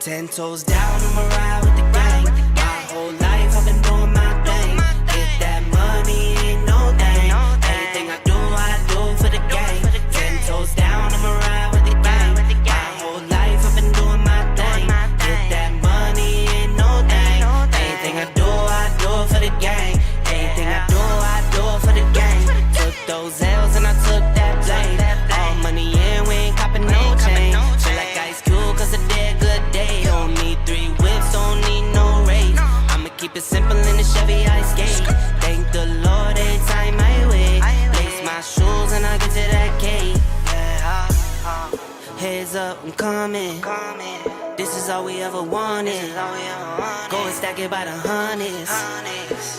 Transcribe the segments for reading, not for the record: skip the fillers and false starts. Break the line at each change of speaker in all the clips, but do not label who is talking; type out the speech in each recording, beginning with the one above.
10 toes down, I'ma ride with the gang. My whole life I've been doing my thing. Get that money, ain't no thing. Anything I do for the gang. 10 toes down, I'ma ride with the gang. My whole life I've been doing my thing. Get that money, ain't no thing. Anything I do for the gang. Anything I do for the gang. Took those L's and I took that blame. All money in, we ain't copping no chain. Feel like Ice Cube, cause I did good day. Don't need 3 whips, don't need no race. I'ma keep it simple in the Chevy I skate. Thank the Lord every time I wait. Lace my shoes and I get to that gate. Heads up, I'm coming. This is all we ever wanted. Go and stack it by the hundreds.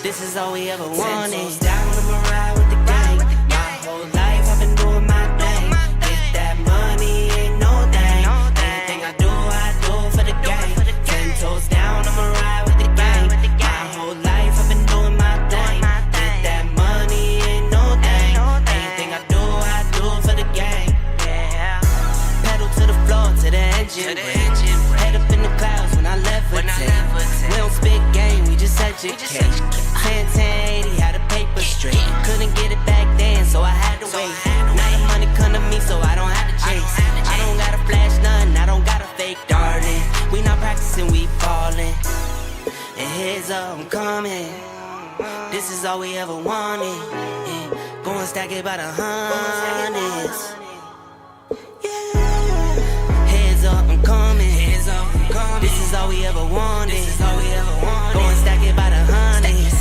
This is all we ever wanted. 10 toes down, I'ma ride with the gang. My whole life I've been doing my thing. Get that money, ain't no thing. Anything I do for the gang. 10 toes down, I'ma ride with the gang. My whole life I've been doing my thing. Get that money, ain't no thing. Anything I do for the gang. Pedal to the floor, to the engine. Head up in the clouds when I levitate. We don't spit game, we just educate. 10-10-80, had a paper straight. Couldn't get it back then, so I had to wait. Now the money come to me, so I don't have to chase. I don't gotta flash nothing, I don't gotta fake, darling. We not practicing, we ballin'. And heads up, I'm coming. This is all we ever wanted. Go and stack it by the hundreds. Heads up, I'm coming. This is all we ever wanted. Go and stack it by the hundreds.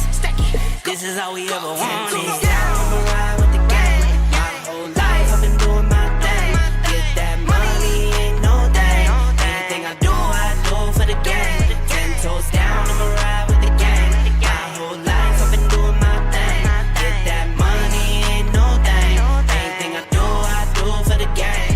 This is all we ever wanted. I'ma ride with the gang. My whole life I've been doing my thing. Get that money, ain't no thing. Anything I do for the gang. 10 toes down, I'ma ride with the gang. My whole life I've been doing my thing. Get that money, ain't no thing. Anything I do for the gang.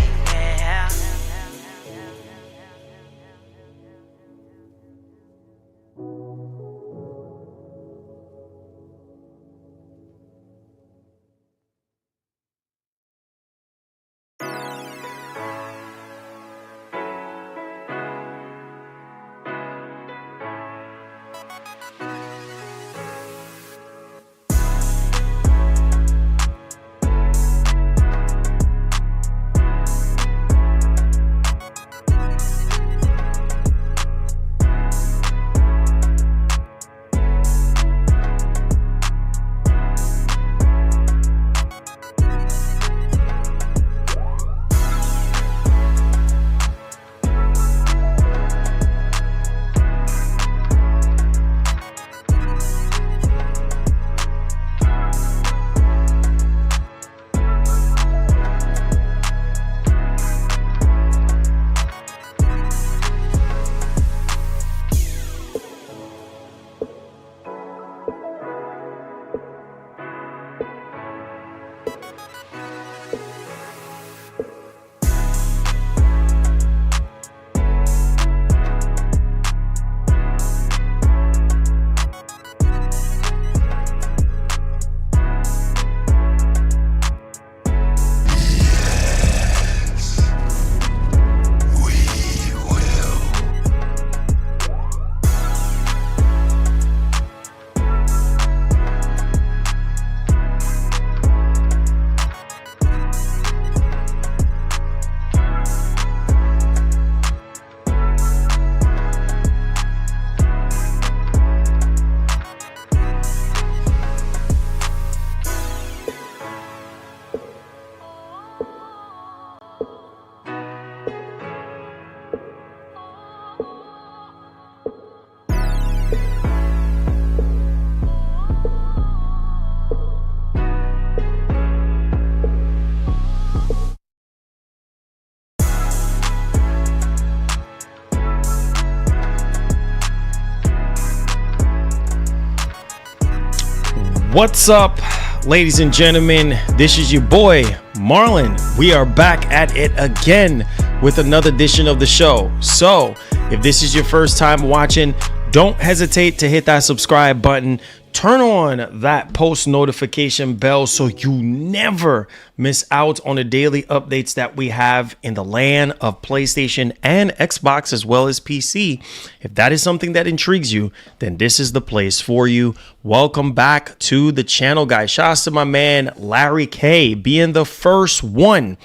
What's up, ladies and gentlemen? This is your boy, Marlon. We are back at it again with another edition of the show. So, if this is your first time watching, don't hesitate to hit that subscribe button. Turn on that post notification bell so you never miss out on the daily updates that we have in the land of PlayStation and Xbox as well as PC. If that is something that intrigues you, then this is the place for you. Welcome back to the channel, guys. Shouts to my man Larry K being the first one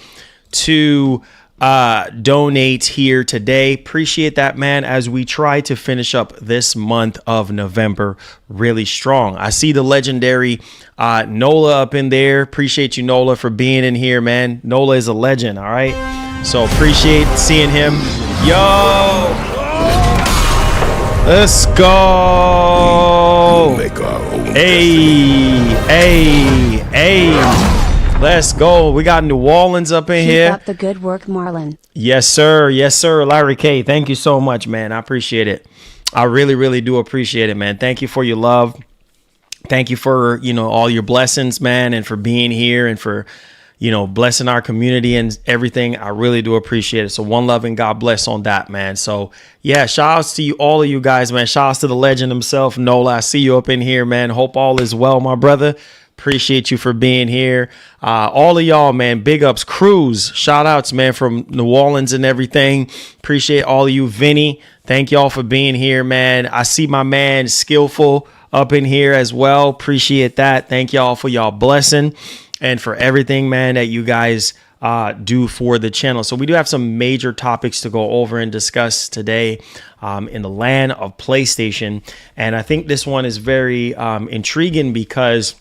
to donate here today. Appreciate that, man, as we try to finish up this month of November really strong. I see the legendary Nola up in there. Appreciate you, Nola, for being in here, man. Nola is a legend, all right? So appreciate seeing him. Yo! Let's go! Hey! Let's go. We got New Orleans up in here.
Keep up the good work, Marlon.
Yes, sir. Yes, sir. Larry K, thank you so much, man. I appreciate it. I really, really do appreciate it, man. Thank you for your love. Thank you for, all your blessings, man, and for being here and for, blessing our community and everything. I really do appreciate it. So one love and God bless on that, man. So, yeah, shout outs to you, all of you guys, man. Shout outs to the legend himself, Nola. I see you up in here, man. Hope all is well, my brother. Appreciate you for being here. All of y'all, man, big ups, Cruz. Shout outs, man, from New Orleans and everything. Appreciate all of you. Vinny, thank y'all for being here, man. I see my man Skillful up in here as well. Appreciate that. Thank y'all for y'all blessing and for everything, man, that you guys do for the channel. So we do have some major topics to go over and discuss today in the land of PlayStation. And I think this one is very intriguing because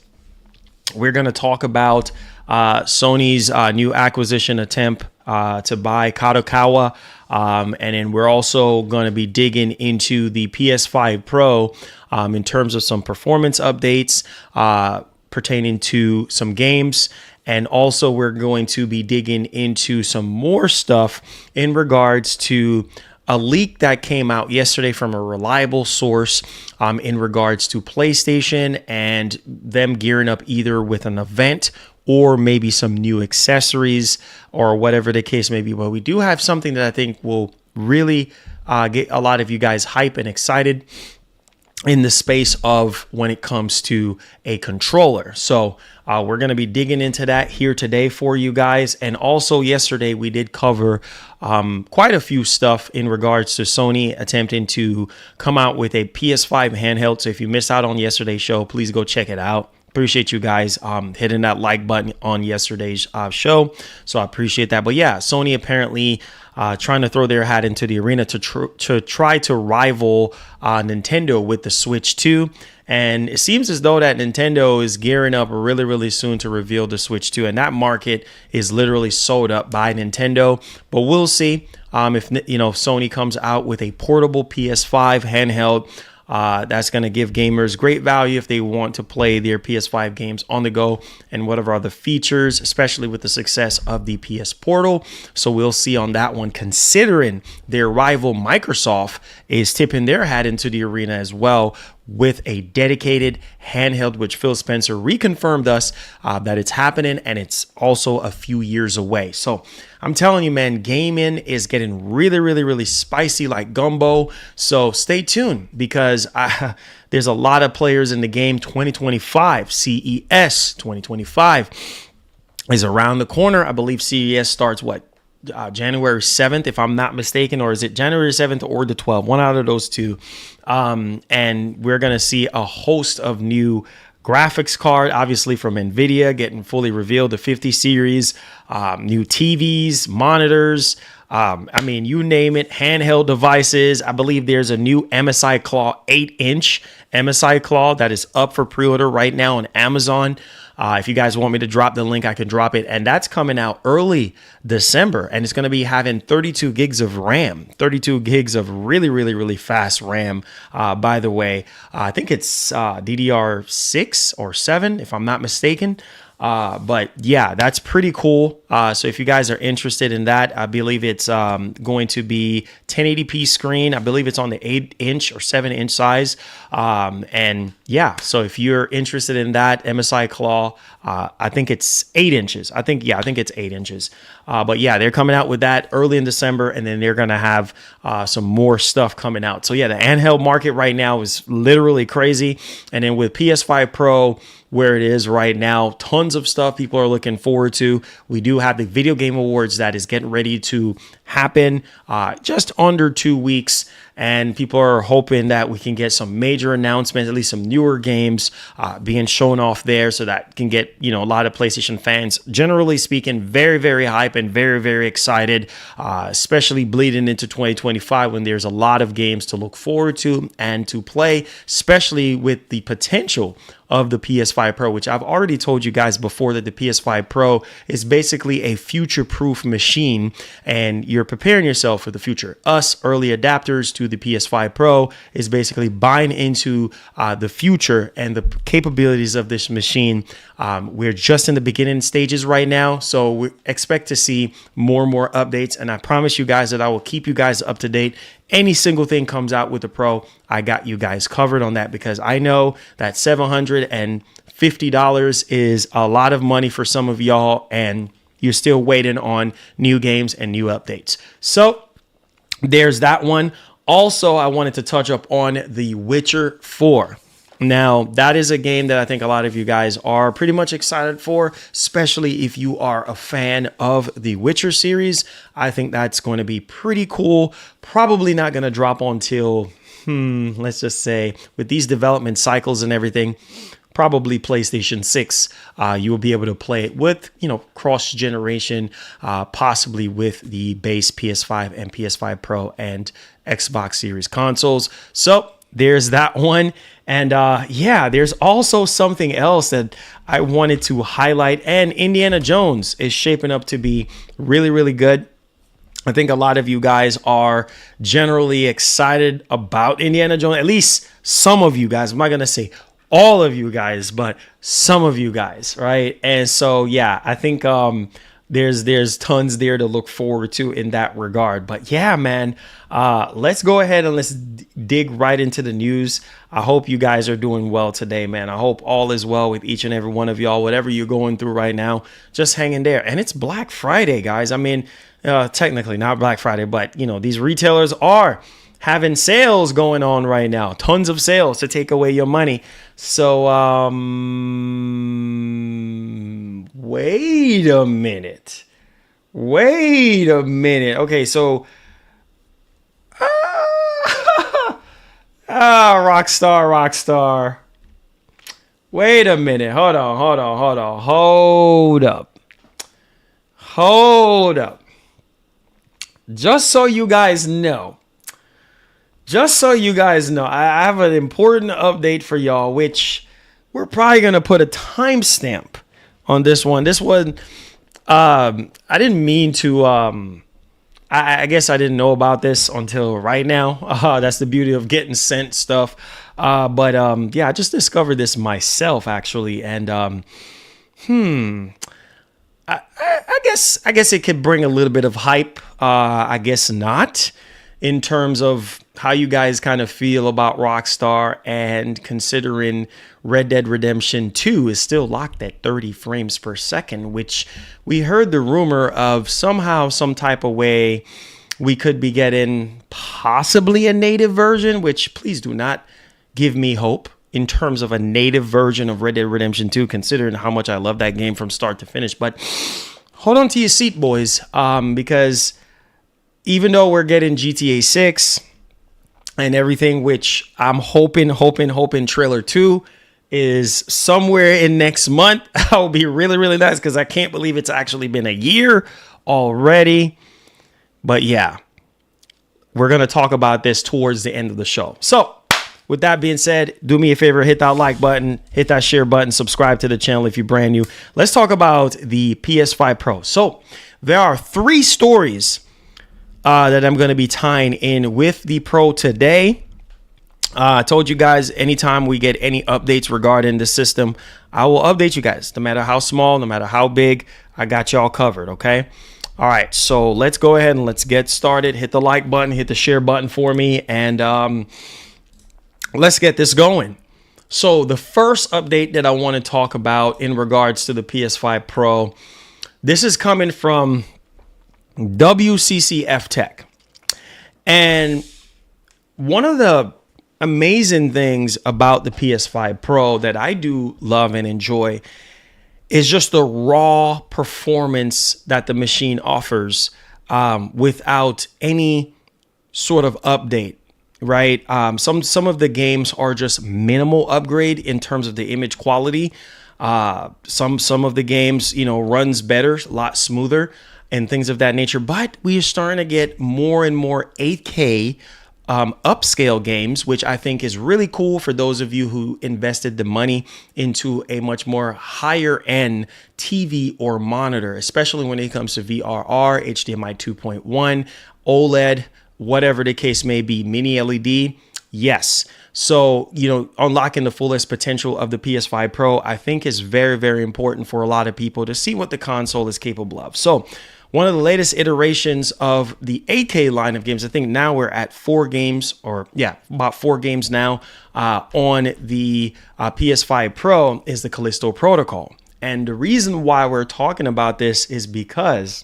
we're going to talk about Sony's new acquisition attempt to buy Kadokawa. And then we're also going to be digging into the PS5 Pro in terms of some performance updates pertaining to some games. And also we're going to be digging into some more stuff in regards to a leak that came out yesterday from a reliable source in regards to PlayStation and them gearing up either with an event or maybe some new accessories or whatever the case may be. But we do have something that I think will really get a lot of you guys hype and excited in the space of when it comes to a controller. So we're going to be digging into that here today for you guys. And also yesterday we did cover quite a few stuff in regards to Sony attempting to come out with a PS5 handheld. So if you missed out on yesterday's show, please go check it out. Appreciate you guys hitting that like button on yesterday's show. So I appreciate that. But yeah, Sony apparently trying to throw their hat into the arena to try to rival Nintendo with the Switch 2. And it seems as though that Nintendo is gearing up really, really soon to reveal the Switch 2. And that market is literally sold up by Nintendo. But we'll see if Sony comes out with a portable PS5 handheld. That's going to give gamers great value if they want to play their PS5 games on the go and whatever other features, especially with the success of the PS Portal. So we'll see on that one, considering their rival Microsoft is tipping their hat into the arena as well with a dedicated handheld, which Phil Spencer reconfirmed us that it's happening and it's also a few years away. So I'm telling you, man, gaming is getting really, really, really spicy like gumbo. So stay tuned because there's a lot of players in the game. 2025, CES 2025 is around the corner. I believe CES starts January 7th, if I'm not mistaken, or is it January 7th or the 12th? One out of those two. And we're going to see a host of new graphics card, obviously from NVIDIA, getting fully revealed, the 50 series, new TVs, monitors, you name it, handheld devices. I believe there's a new MSI Claw 8-inch MSI Claw that is up for pre-order right now on Amazon. If you guys want me to drop the link, I can drop it. And that's coming out early December. And it's going to be having 32 gigs of RAM, 32 gigs of really, really, really fast RAM. By the way, I think it's DDR6 or 7, if I'm not mistaken. But yeah, that's pretty cool. So if you guys are interested in that, I believe it's going to be 1080p screen. I believe it's on the 8-inch or 7-inch size. And yeah, so if you're interested in that, MSI Claw, I think it's 8 inches. I think it's 8 inches. But yeah, they're coming out with that early in December, and then they're going to have some more stuff coming out. So yeah, the handheld market right now is literally crazy. And then with PS5 Pro, where it is right now, tons of stuff people are looking forward to. We do have the Video Game Awards that is getting ready to happen just under 2 weeks. And people are hoping that we can get some major announcements, at least some newer games being shown off there, so that can get, a lot of PlayStation fans, generally speaking, very, very hype and very, very excited, especially bleeding into 2025 when there's a lot of games to look forward to and to play, especially with the potential of the PS5 Pro, which I've already told you guys before that the PS5 Pro is basically a future-proof machine, and you're preparing yourself for the future. Us early adapters to the PS5 Pro is basically buying into the future and the capabilities of this machine. We're just in the beginning stages right now, so we expect to see more and more updates, and I promise you guys that I will keep you guys up to date. Any single thing comes out with the Pro, I got you guys covered on that, because I know that $750 is a lot of money for some of y'all, and you're still waiting on new games and new updates. So there's that one. Also, I wanted to touch up on The Witcher 4. Now, that is a game that I think a lot of you guys are pretty much excited for, especially if you are a fan of the Witcher series. I think that's going to be pretty cool. Probably not going to drop until, let's just say, with these development cycles and everything, probably PlayStation 6. You will be able to play it with, cross-generation, possibly with the base PS5 and PS5 Pro and Xbox Series consoles. So there's that one. And there's also something else that I wanted to highlight. And Indiana Jones is shaping up to be really, really good. I think a lot of you guys are generally excited about Indiana Jones. At least some of you guys. I'm not going to say all of you guys, but some of you guys, right? And so, yeah, I think there's tons there to look forward to in that regard. But yeah, man, let's go ahead and let's dig right into the news. I hope you guys are doing well today, man. I hope all is well with each and every one of y'all, whatever you're going through right now, just hang in there. And it's Black Friday, guys. I mean, technically not Black Friday, but these retailers are having sales going on right now. Tons of sales to take away your money. So, wait a minute. Okay, so, Rockstar. Wait a minute. Hold up. Just so you guys know, I have an important update for y'all, which we're probably going to put a timestamp on this one. I didn't mean to, I guess I didn't know about this until right now. That's the beauty of getting sent stuff. But I just discovered this myself, actually. And I guess it could bring a little bit of hype. I guess not, in terms of how you guys kind of feel about Rockstar, and considering Red Dead Redemption 2 is still locked at 30 frames per second, which we heard the rumor of somehow, some type of way, we could be getting possibly a native version, which please do not give me hope in terms of a native version of Red Dead Redemption 2, considering how much I love that game from start to finish. But hold on to your seat, boys, because even though we're getting GTA 6 and everything, which I'm hoping trailer 2 is somewhere in next month, that will be really, really nice, because I can't believe it's actually been a year already. But yeah, we're going to talk about this towards the end of the show. So with that being said, do me a favor, hit that like button, hit that share button, subscribe to the channel if you're brand new. Let's talk about the PS5 Pro. So there are 3 stories that I'm going to be tying in with the Pro today. I told you guys, anytime we get any updates regarding the system, I will update you guys. No matter how small, no matter how big, I got y'all covered, okay? All right, so let's go ahead and let's get started. Hit the like button, hit the share button for me, and let's get this going. So the first update that I want to talk about in regards to the PS5 Pro, this is coming from WCCF Tech. And one of the amazing things about the PS5 Pro that I do love and enjoy is just the raw performance that the machine offers without any sort of update. Right. Some of the games are just minimal upgrade in terms of the image quality. Some of the games, runs better, a lot smoother and things of that nature. But we are starting to get more and more 8K upscale games, which I think is really cool for those of you who invested the money into a much more higher end TV or monitor, especially when it comes to VRR, HDMI 2.1, OLED, whatever the case may be, mini LED. Yes. So, unlocking the fullest potential of the PS5 Pro, I think is very, very important for a lot of people to see what the console is capable of. So one of the latest iterations of the 8K line of games, I think now we're at 4 games about 4 games now on the PS5 Pro is the Callisto Protocol. And the reason why we're talking about this is because,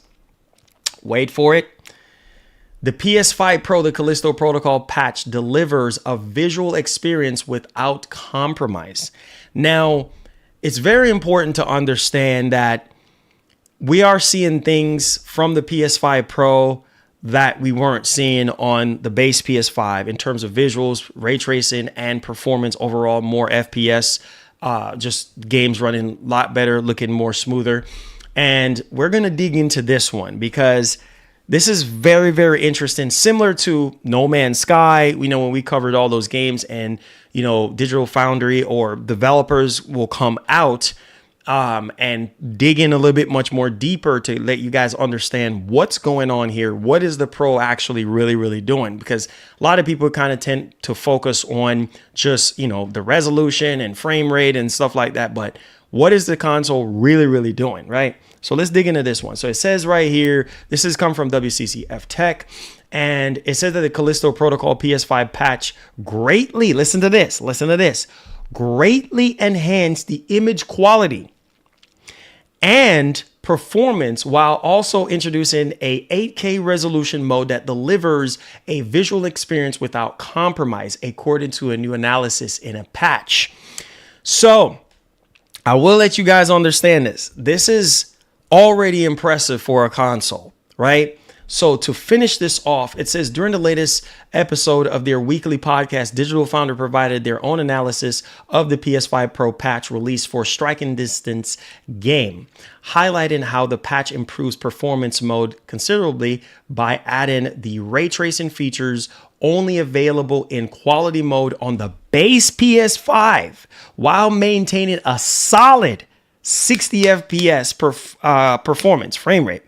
wait for it, the PS5 Pro, the Callisto Protocol patch delivers a visual experience without compromise. Now, it's very important to understand that we are seeing things from the PS5 Pro that we weren't seeing on the base PS5 in terms of visuals, ray tracing, and performance overall, more FPS, just games running a lot better, looking more smoother. And we're going to dig into this one because this is very, very interesting. Similar to No Man's Sky, when we covered all those games and, Digital Foundry or developers will come out and dig in a little bit much more deeper to let you guys understand what's going on here. What is the Pro actually really, really doing? Because a lot of people kind of tend to focus on just, the resolution and frame rate and stuff like that. But what is the console really, really doing, right? So let's dig into this one. So it says right here, this has come from WCCF Tech, and it says that the Callisto Protocol PS5 patch greatly, listen to this, greatly enhanced the image quality and performance while also introducing a 8K resolution mode that delivers a visual experience without compromise, according to a new analysis in a patch. So I will let you guys understand this. This is already impressive for a console, right? So to finish this off, it says during the latest episode of their weekly podcast, Digital Founder provided their own analysis of the PS5 Pro patch released for Striking Distance game, highlighting how the patch improves performance mode considerably by adding the ray tracing features only available in quality mode on the base PS5 while maintaining a solid 60 FPS performance frame rate.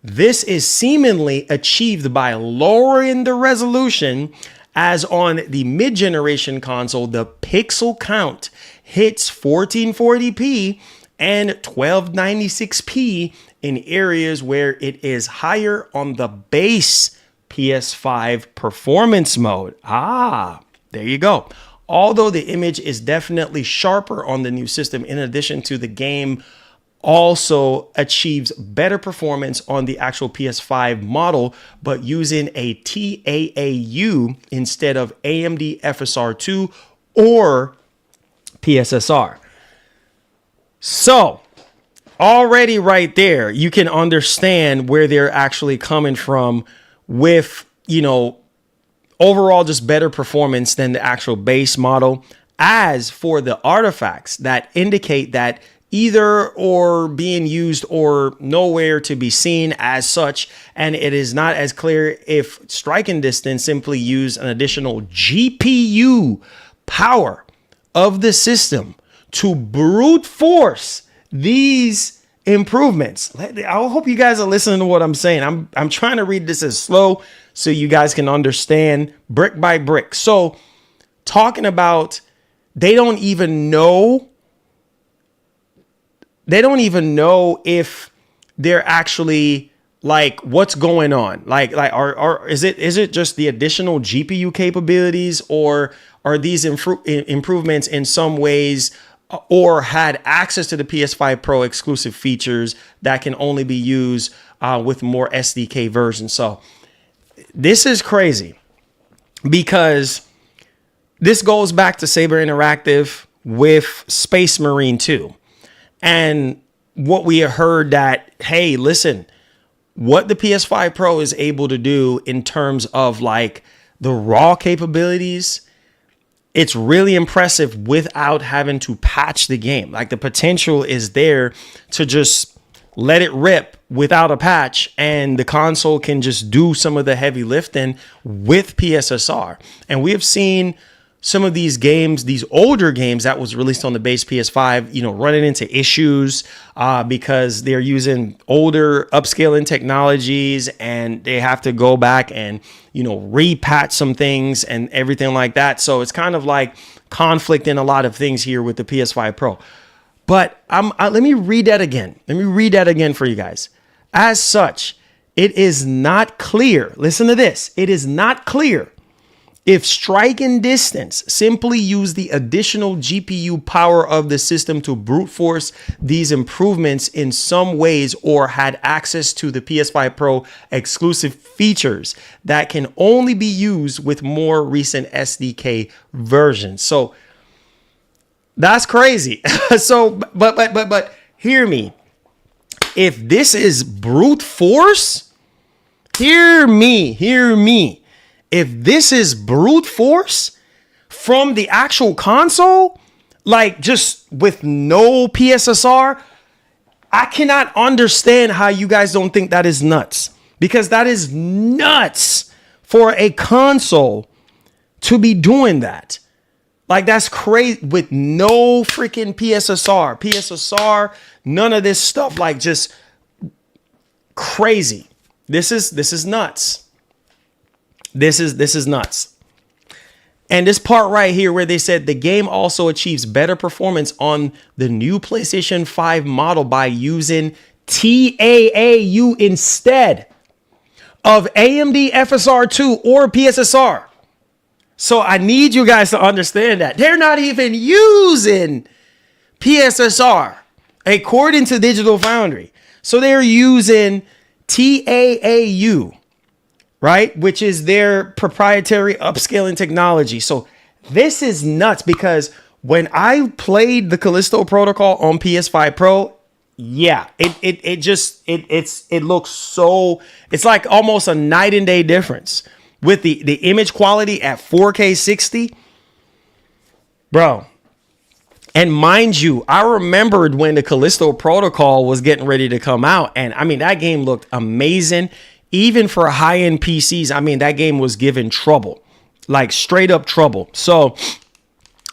This is seemingly achieved by lowering the resolution, as on the mid-generation console, the pixel count hits 1440p and 1296p in areas where it is higher on the base PS5 performance mode. There you go. Although the image is definitely sharper on the new system, in addition to the game also achieves better performance on the actual PS5 model, but using a TAAU instead of AMD FSR2 or PSSR. So already right there, you can understand where they're actually coming from with, overall just better performance than the actual base model. As for the artifacts that indicate that either or being used or nowhere to be seen as such, and it is not as clear if Striking Distance simply used an additional GPU power of the system to brute force these improvements. I hope you guys are listening to what I'm saying. I'm trying to read this as slow so you guys can understand brick by brick. So talking about they don't even know they don't even know if they're actually like what's going on. Like is it just the additional GPU capabilities, or are these improvements in some ways, or had access to the PS5 Pro exclusive features that can only be used with more SDK versions? So this is crazy, because this goes back to Saber Interactive with Space Marine 2. And what we heard that, hey, listen, what the PS5 Pro is able to do in terms of like the raw capabilities, it's really impressive without having to patch the game. Like the potential is there to just let it rip without a patch, and the console can just do some of the heavy lifting with PSSR. And we have seen some of these games, these older games that was released on the base PS5, you know, running into issues because they're using older upscaling technologies, and they have to go back and, you know, repatch some things and everything like that. So it's kind of like conflict in a lot of things here with the PS5 Pro. But let me read that again. Let me read that again for you guys. As such, it is not clear. Listen to this. It is not clear if striking distance simply used the additional GPU power of the system to brute force these improvements in some ways, or had access to the PS5 Pro exclusive features that can only be used with more recent SDK versions. So that's crazy. So, but hear me. If this is brute force, hear me. If this is brute force from the actual console, like just with no PSSR, I cannot understand how you guys don't think that is nuts, because that is nuts for a console to be doing that. Like that's crazy with no freaking PSSR, none of this stuff, like just crazy. This is nuts. This is nuts. And this part right here where they said the game also achieves better performance on the new PlayStation 5 model by using TAAU instead of AMD FSR2 or PSSR. So I need you guys to understand that they're not even using PSSR according to Digital Foundry. So they're using TAAU, right? Which is their proprietary upscaling technology. So this is nuts, because when I played the Callisto Protocol on PS5 Pro, yeah, it looks so, it's like almost a night and day difference with the image quality at 4K 60, bro. And mind you, I remembered when the Callisto Protocol was getting ready to come out, and I mean, that game looked amazing. Even for high-end PCs, I mean, that game was giving trouble, like straight up trouble. So,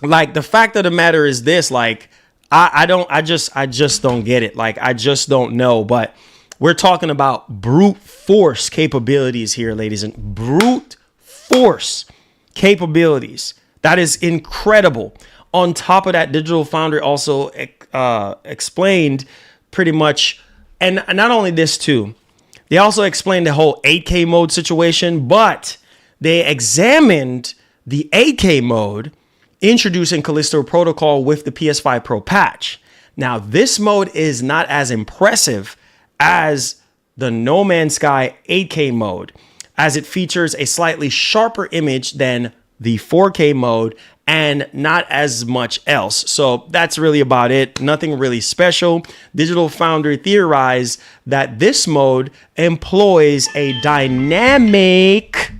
like, the fact of the matter is this, like, I just don't get it. Like, I just don't know. But we're talking about brute force capabilities here, ladies, and brute force capabilities. That is incredible. On top of that, Digital Foundry also explained pretty much, and not only this too, they also explained the whole 8K mode situation, but they examined the 8K mode introducing Callisto Protocol with the PS5 Pro patch. Now, this mode is not as impressive as the No Man's Sky 8K mode, as it features a slightly sharper image than the 4K mode and not as much else. So that's really about it. Nothing really special. Digital Foundry theorized that this mode employs a dynamic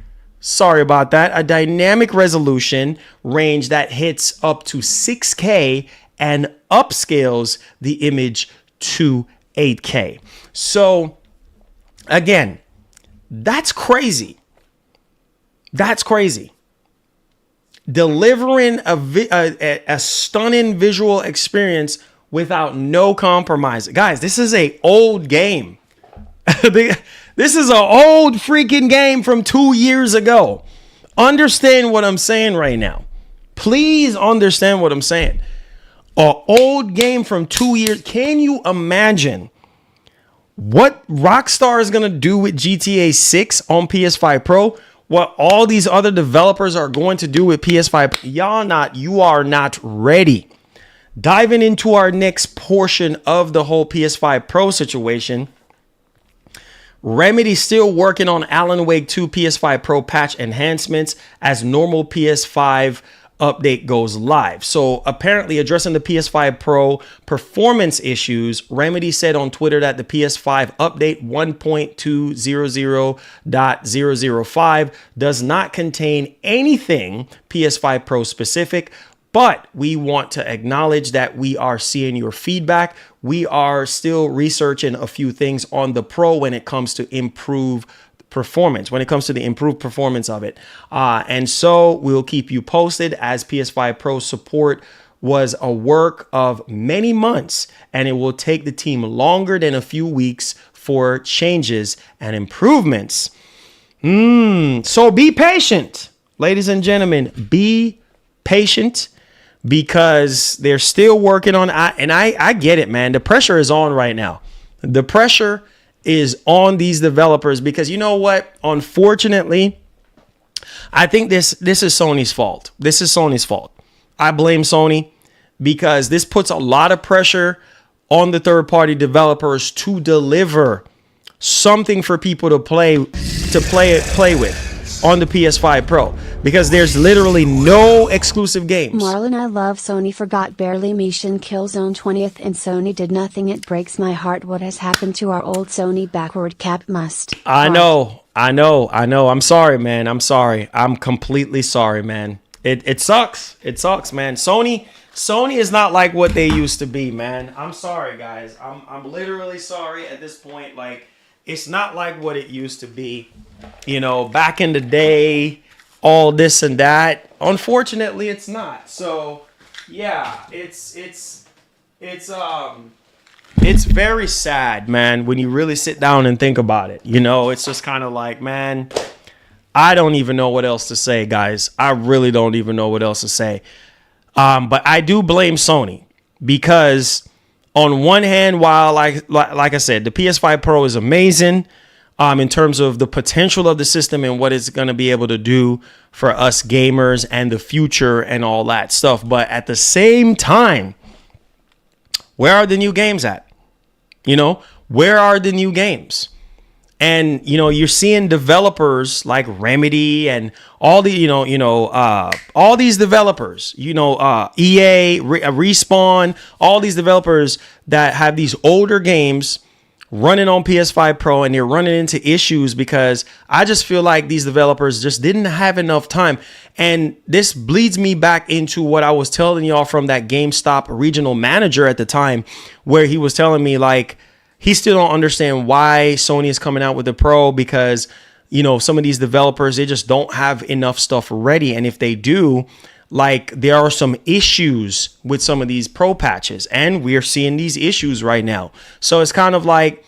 resolution range that hits up to 6K and upscales the image to 8K. So again, that's crazy. That's crazy. Delivering a stunning visual experience without no compromise. Guys, this is an old game. This is an old freaking game from 2 years ago. Understand what I'm saying right now. Please understand what I'm saying. An old game from 2 years. Can you imagine what Rockstar is going to do with GTA 6 on PS5 Pro? What all these other developers are going to do with PS5? You are not ready. Diving into our next portion of the whole PS5 Pro situation. Remedy still working on Alan Wake 2 PS5 Pro patch enhancements as normal PS5 update goes live. So apparently addressing the PS5 Pro performance issues, Remedy said on Twitter that the PS5 update 1.200.005 does not contain anything PS5 Pro specific, but we want to acknowledge that we are seeing your feedback. We are still researching a few things on the Pro when it comes to improved performance, when it comes to the improved performance of it. And so we'll keep you posted, as PS5 Pro support was a work of many months, and it will take the team longer than a few weeks for changes and improvements. So be patient, ladies and gentlemen, be patient, because they're still working on, and I get it, man. The pressure is on right now. The pressure is on these developers, because you know what? Unfortunately, I think this is Sony's fault. This is Sony's fault. I blame Sony, because this puts a lot of pressure on the third-party developers to deliver something for people to play with on the PS5 Pro, because there's literally no exclusive games.
Marlon, I love Sony forgot barely Mission Killzone 20th and Sony did nothing. It breaks my heart what has happened to our old Sony backward cap must.
I know. I'm sorry, man. I'm sorry. I'm completely sorry, man. It sucks. It sucks, man. Sony is not like what they used to be, man. I'm sorry, guys. I'm literally sorry at this point. Like, it's not like what it used to be. You know, back in the day, all this and that. Unfortunately, it's not. So, yeah, it's very sad, man, when you really sit down and think about it. You know, it's just kind of like, man, I don't even know what else to say, guys. I really don't even know what else to say. But I do blame Sony, because on one hand, while like I said, the PS5 Pro is amazing in terms of the potential of the system and what it's going to be able to do for us gamers and the future and all that stuff. But at the same time, where are the new games at? You know, where are the new games? And, you know, you're seeing developers like Remedy and all the, all these developers, EA, Respawn, all these developers that have these older games running on PS5 Pro, and they're running into issues because I just feel like these developers just didn't have enough time. And this bleeds me back into what I was telling y'all from that GameStop regional manager at the time, where he was telling me, like, he still don't understand why Sony is coming out with the Pro, because, you know, some of these developers, they just don't have enough stuff ready. And if they do, like, there are some issues with some of these Pro patches, and we're seeing these issues right now. So it's kind of like,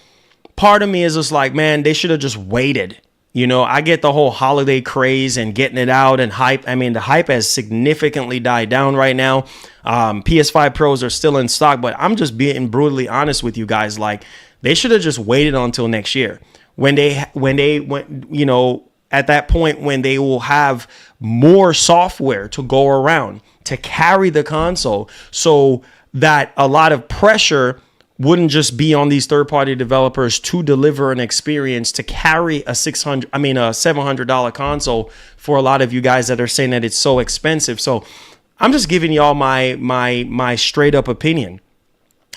part of me is just like, man, they should have just waited. You know, I get the whole holiday craze and getting it out and hype. I mean, the hype has significantly died down right now. PS5 Pros are still in stock, but I'm just being brutally honest with you guys. Like, they should have just waited until next year, when you know, at that point when they will have more software to go around to carry the console, so that a lot of pressure wouldn't just be on these third-party developers to deliver an experience to carry a $700 console for a lot of you guys that are saying that it's so expensive. So I'm just giving y'all my straight up opinion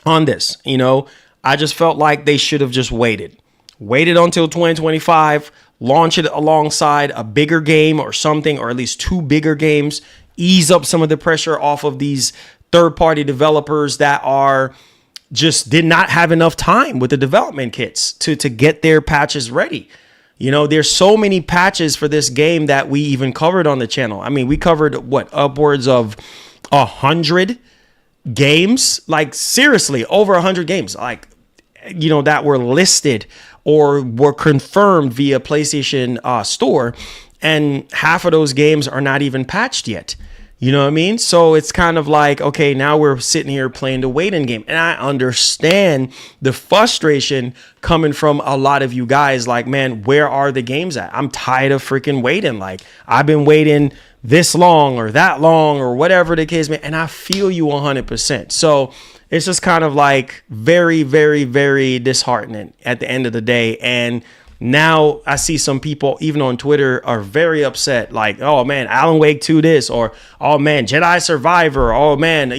on this. You know, I just felt like they should have just waited until 2025, launch it alongside a bigger game or something, or at least two bigger games, ease up some of the pressure off of these third-party developers that are just did not have enough time with the development kits to get their patches ready. You know, there's so many patches for this game that we even covered on the channel. I mean, we covered upwards of 100 games, like seriously over 100 games, like, you know, that were listed or were confirmed via PlayStation Store. And half of those games are not even patched yet. You know what I mean? So it's kind of like, okay, now we're sitting here playing the waiting game. And I understand the frustration coming from a lot of you guys. Like, man, where are the games at? I'm tired of freaking waiting. Like, I've been waiting this long or that long or whatever the case may be. And I feel you 100%. So it's just kind of like very, very, very disheartening at the end of the day. And now I see some people, even on Twitter, are very upset. Like, oh, man, Alan Wake 2 this, or, oh, man, Jedi Survivor. Oh, man,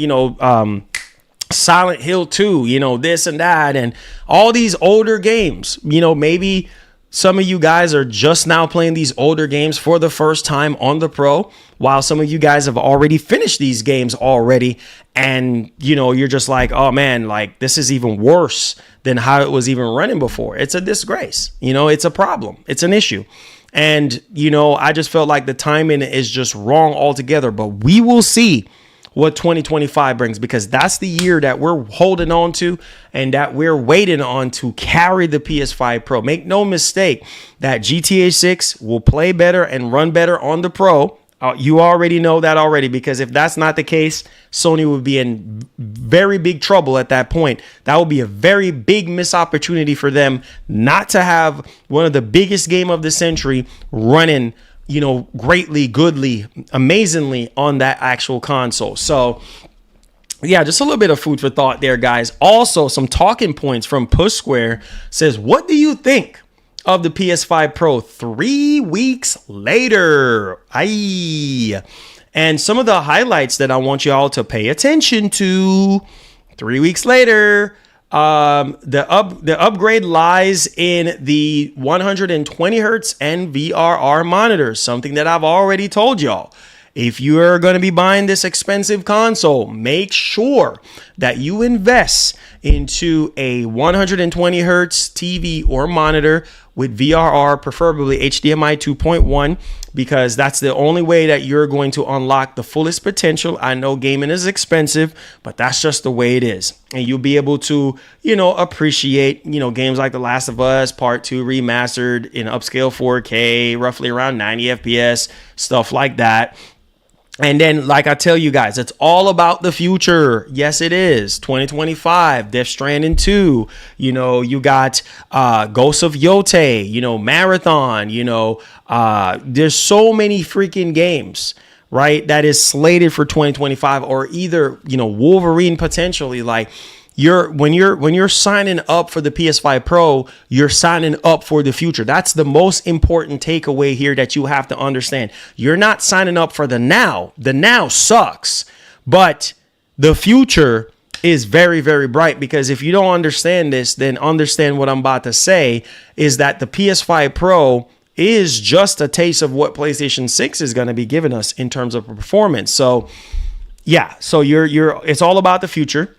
Silent Hill 2, this and that. And all these older games, maybe some of you guys are just now playing these older games for the first time on the Pro, while some of you guys have already finished these games already. And, you're just like, oh, man, like this is even worse than how it was even running before. It's a disgrace. It's a problem. It's an issue. And, I just felt like the timing is just wrong altogether. But we will see what 2025 brings, because that's the year that we're holding on to and that we're waiting on to carry the PS5 Pro. Make no mistake that GTA 6 will play better and run better on the Pro. You already know that already, because if that's not the case, Sony would be in very big trouble at that point. That would be a very big missed opportunity for them not to have one of the biggest game of the century running, greatly, goodly, amazingly on that actual console. So yeah, just a little bit of food for thought there, guys. Also, some talking points from Push Square says, what do you think of the PS5 Pro 3 weeks later? Aye. And some of the highlights that I want you all to pay attention to 3 weeks later. The upgrade lies in the 120 hertz and VRR monitors, something that I've already told y'all. If you are going to be buying this expensive console, make sure that you invest into a 120 hertz TV or monitor with VRR, preferably HDMI 2.1, because that's the only way that you're going to unlock the fullest potential. I know gaming is expensive, but that's just the way it is. And you'll be able to, appreciate, games like The Last of Us Part 2 remastered in upscale 4K, roughly around 90 FPS, stuff like that. And then, like I tell you guys, it's all about the future. Yes, it is. 2025, Death Stranding 2. You got Ghosts of Yote, Marathon. There's so many freaking games, right, that is slated for 2025, or either, Wolverine potentially. Like, when you're signing up for the PS5 Pro, you're signing up for the future. That's the most important takeaway here that you have to understand. You're not signing up for the now. The now sucks, but the future is very, very bright, because if you don't understand this, then understand what I'm about to say is that the PS5 Pro is just a taste of what PlayStation 6 is going to be giving us in terms of performance. So yeah, so it's all about the future.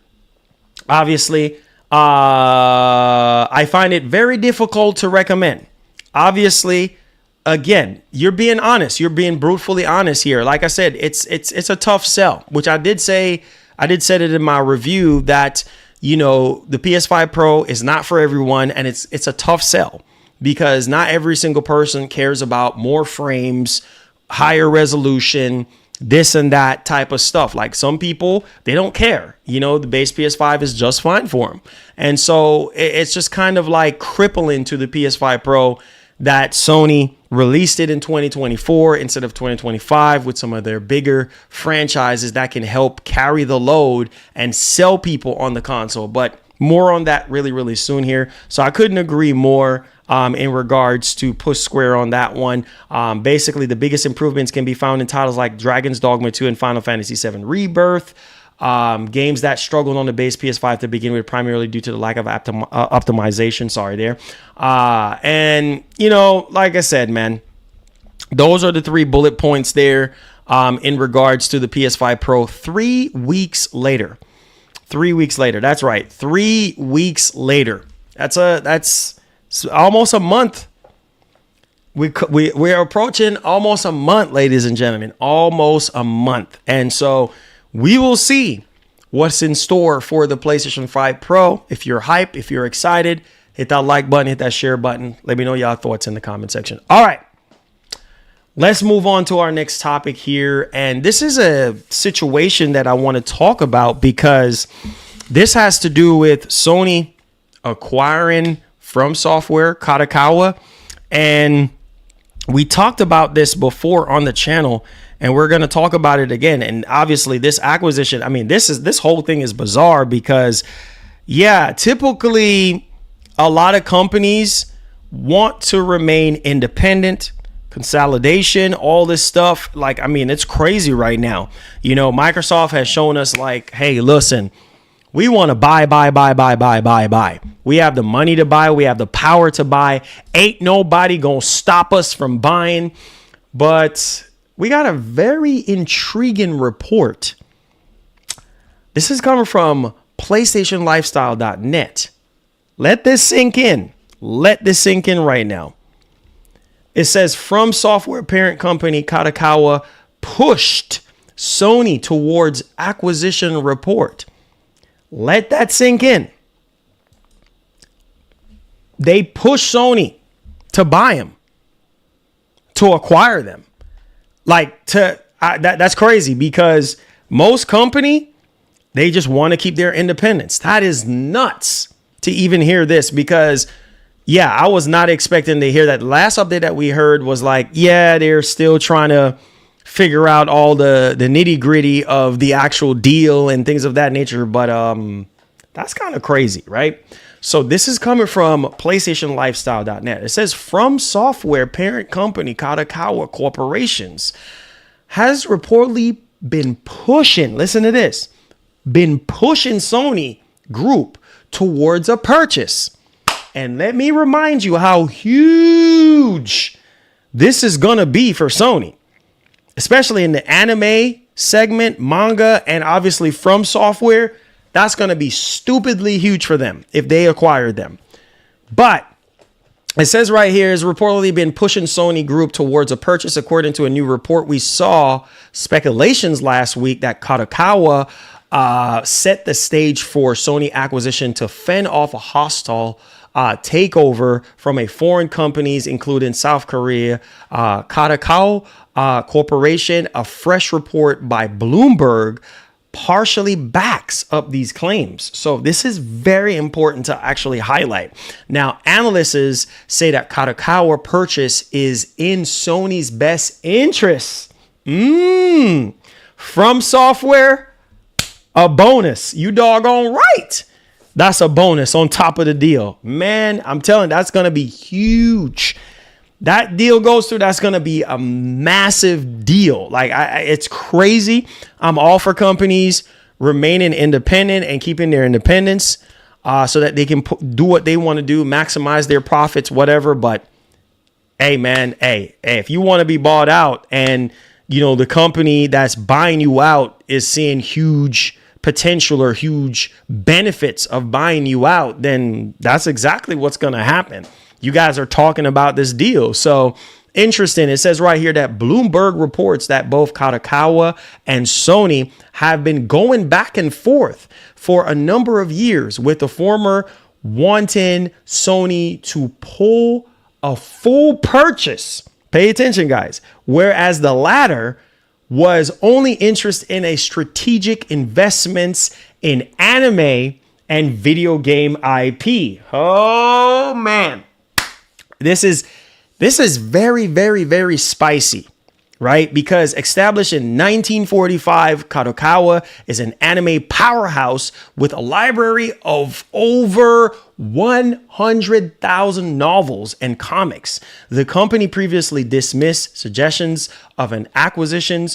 Obviously, I find it very difficult to recommend. Obviously, again, you're being honest. You're being brutally honest here. Like I said, it's a tough sell, which I did say it in my review that, the PS5 Pro is not for everyone, and it's a tough sell because not every single person cares about more frames, higher resolution, this and that type of stuff. Like some people, they don't care. The base PS5 is just fine for them. And so it's just kind of like crippling to the PS5 Pro that Sony released it in 2024 instead of 2025 with some of their bigger franchises that can help carry the load and sell people on the console. But more on that really, really soon here. So I couldn't agree more in regards to Push Square on that one. Basically, the biggest improvements can be found in titles like Dragon's Dogma 2 and Final Fantasy VII Rebirth. Games that struggled on the base PS5 to begin with, primarily due to the lack of optimization. Sorry there. And, like I said, man, those are the 3 bullet points there in regards to the PS5 Pro 3 weeks later. 3 weeks later. That's right. 3 weeks later. That's almost a month. We're approaching almost a month, ladies and gentlemen. Almost a month. And so we will see what's in store for the PlayStation 5 Pro. If you're hyped, if you're excited, hit that like button, hit that share button. Let me know y'all thoughts in the comment section. All right. let's move on to our next topic here. And this is a situation that I want to talk about because this has to do with Sony acquiring From Software, Kadokawa. And we talked about this before on the channel, and we're going to talk about it again. And obviously this acquisition, I mean, this whole thing is bizarre because, yeah, typically a lot of companies want to remain independent, consolidation, all this stuff. Like, I mean, it's crazy right now. You know, Microsoft has shown us like, hey, listen, we want to buy. We have the money to buy. We have the power to buy. Ain't nobody going to stop us from buying. But we got a very intriguing report. This is coming from PlayStationLifestyle.net. Let this sink in. Let this sink in right now. It says From Software parent company Kadokawa pushed Sony towards acquisition report. Let that sink in. They push Sony to buy them, to acquire them. Like, that's crazy because most company, they just want to keep their independence. That is nuts to even hear this because, yeah, I was not expecting to hear that. Last update that we heard was like, yeah, they're still trying to figure out all the nitty gritty of the actual deal and things of that nature. But that's kind of crazy, right? So this is coming from PlayStationLifestyle.net. It says From Software parent company Kadokawa Corporations has reportedly been pushing, listen to this, been pushing Sony Group towards a purchase. And let me remind you how huge this is going to be for Sony, especially in the anime segment, manga, and obviously From Software. That's going to be stupidly huge for them if they acquired them. But it says right here, has reportedly been pushing Sony Group towards a purchase. According to a new report, we saw speculations last week that Kadokawa set the stage for Sony acquisition to fend off a hostile takeover from a foreign companies, including South Korea. Kadokawa Corporation, a fresh report by Bloomberg, partially backs up these claims. So this is very important to actually highlight. Now, analysts say that Kadokawa purchase is in Sony's best interest. From Software, a bonus. You doggone right. That's a bonus on top of the deal. Man, I'm telling you, that's going to be huge. That deal goes through, that's going to be a massive deal. Like, it's crazy. I'm all for companies remaining independent and keeping their independence so that they can do what they want to do, maximize their profits, whatever. But hey, man, hey, if you want to be bought out and, you know, the company that's buying you out is seeing huge potential or huge benefits of buying you out, then that's exactly what's going to happen. You guys are talking about this deal. So interesting. It says right here that Bloomberg reports that both Kadokawa and Sony have been going back and forth for a number of years, with the former wanting Sony to pull a full purchase. Pay attention, guys. Whereas the latter was only interested in a strategic investments in anime and video game IP. Oh, man. This is very, very, very spicy, right? Because established in 1945, Kadokawa is an anime powerhouse with a library of over 100,000 novels and comics. The company previously dismissed suggestions of an acquisition,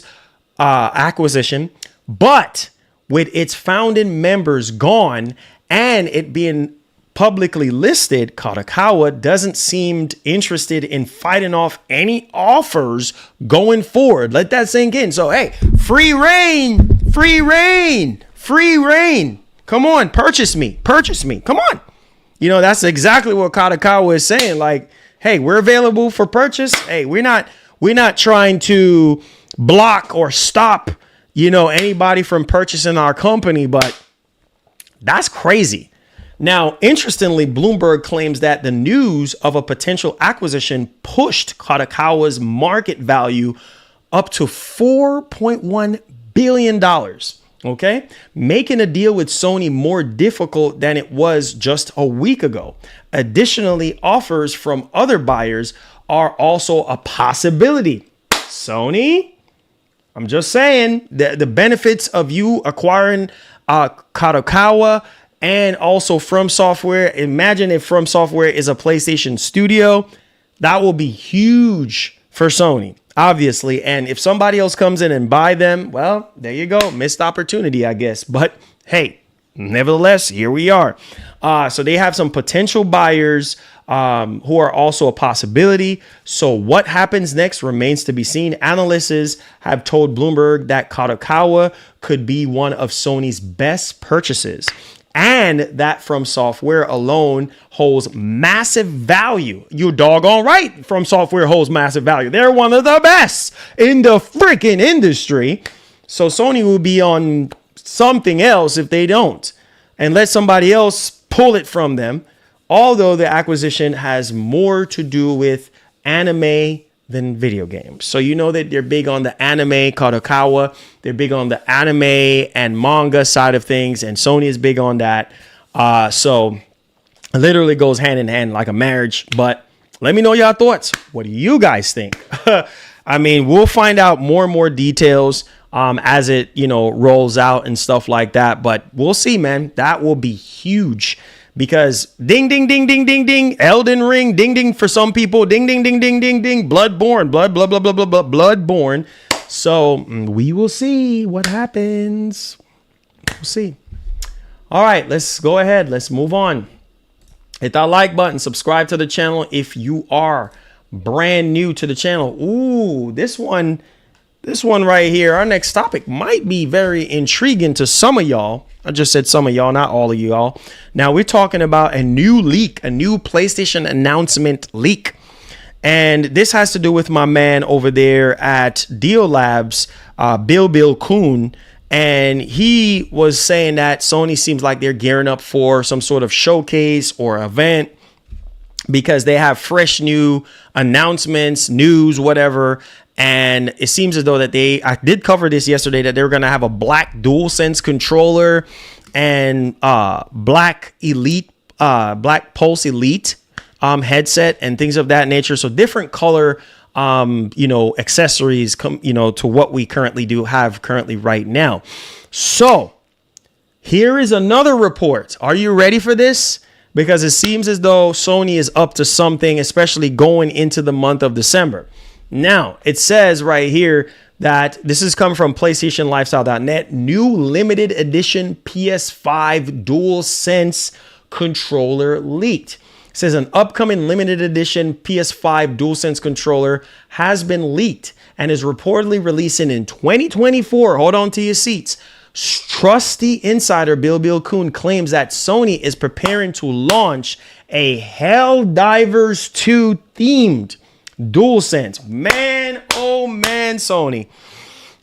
but with its founding members gone and it being publicly listed, Kadokawa doesn't seem interested in fighting off any offers going forward. Let that sink in. So, hey, free reign, free reign, free reign. Come on, purchase me, purchase me. Come on. You know, that's exactly what Kadokawa is saying. Like, hey, we're available for purchase. Hey, we're not trying to block or stop, you know, anybody from purchasing our company, but that's crazy. Now, interestingly, Bloomberg claims that the news of a potential acquisition pushed Kadokawa's market value up to $4.1 billion. Okay, making a deal with Sony more difficult than it was just a week ago. Additionally, offers from other buyers are also a possibility. Sony, I'm just saying the benefits of you acquiring Kadokawa and also From Software. Imagine if From Software is a PlayStation studio. That will be huge for Sony, obviously. And if somebody else comes in and buy them, well, there you go. Missed opportunity, I guess. But hey, nevertheless, here we are. So they have some potential buyers who are also a possibility. So what happens next remains to be seen. Analysts have told Bloomberg that Kadokawa could be one of Sony's best purchases, and that From Software alone holds massive value. You doggone right, From Software holds massive value. They're one of the best in the freaking industry. So Sony will be on something else if they don't, and let somebody else pull it from them. Although the acquisition has more to do with anime than video games. So you know that they're big on the anime, Kadokawa. They're big on the anime and manga side of things, and Sony is big on that. So it literally goes hand in hand like a marriage. But let me know your thoughts. What do you guys think? I mean, we'll find out more and more details as it, rolls out and stuff like that. But we'll see, man. That will be huge. Because ding, ding, ding, ding, ding, ding, Elden Ring, ding, ding for some people, ding, ding, ding, ding, ding, ding, Bloodborne, Bloodborne. So we will see what happens. We'll see. All right, let's go ahead. Let's move on. Hit that like button, subscribe to the channel if you are brand new to the channel. Ooh, this one right here, our next topic might be very intriguing to some of y'all. I just said some of y'all, not all of y'all. Now we're talking about a new leak, a new PlayStation announcement leak. And this has to do with my man over there at Deal Labs, Bill Kuhn. And he was saying that Sony seems like they're gearing up for some sort of showcase or event because they have fresh new announcements, news, whatever. And it seems as though that I did cover this yesterday, that they were going to have a black Dualsense controller and black Pulse Elite headset and things of that nature. So different color, accessories, to what we currently have right now. So here is another report. Are you ready for this? Because it seems as though Sony is up to something, especially going into the month of December. Now, it says right here that this is coming from PlayStationLifestyle.net. New limited edition PS5 Dualsense controller leaked. It says an upcoming limited edition PS5 Dualsense controller has been leaked and is reportedly releasing in 2024. Hold on to your seats. Trusty insider Bill Kuhn claims that Sony is preparing to launch a Helldivers 2 themed Dualsense. Man, oh man, Sony.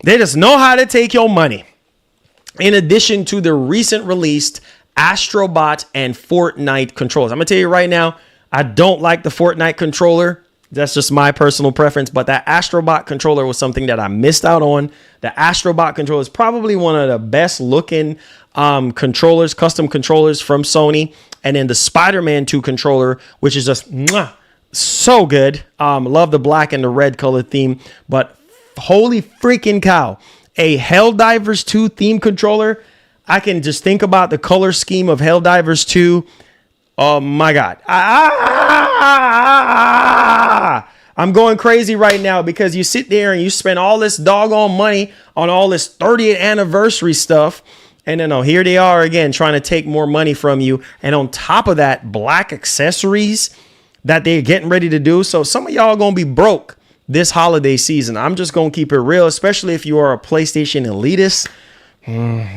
They just know how to take your money. In addition to the recent released Astrobot and Fortnite controllers. I'm going to tell you right now, I don't like the Fortnite controller. That's just my personal preference. But that Astrobot controller was something that I missed out on. The Astrobot controller is probably one of the best looking controllers, custom controllers from Sony. And then the Spider-Man 2 controller, which is just so good. Love the black and the red color theme. But holy freaking cow. A Helldivers 2 theme controller. I can just think about the color scheme of Helldivers 2. Oh my God. I'm going crazy right now because you sit there and you spend all this doggone money on all this 30th anniversary stuff. And then here they are again trying to take more money from you. And on top of that, black accessories that they're getting ready to do. So some of y'all are going to be broke this holiday season. I'm just going to keep it real, especially if you are a PlayStation elitist.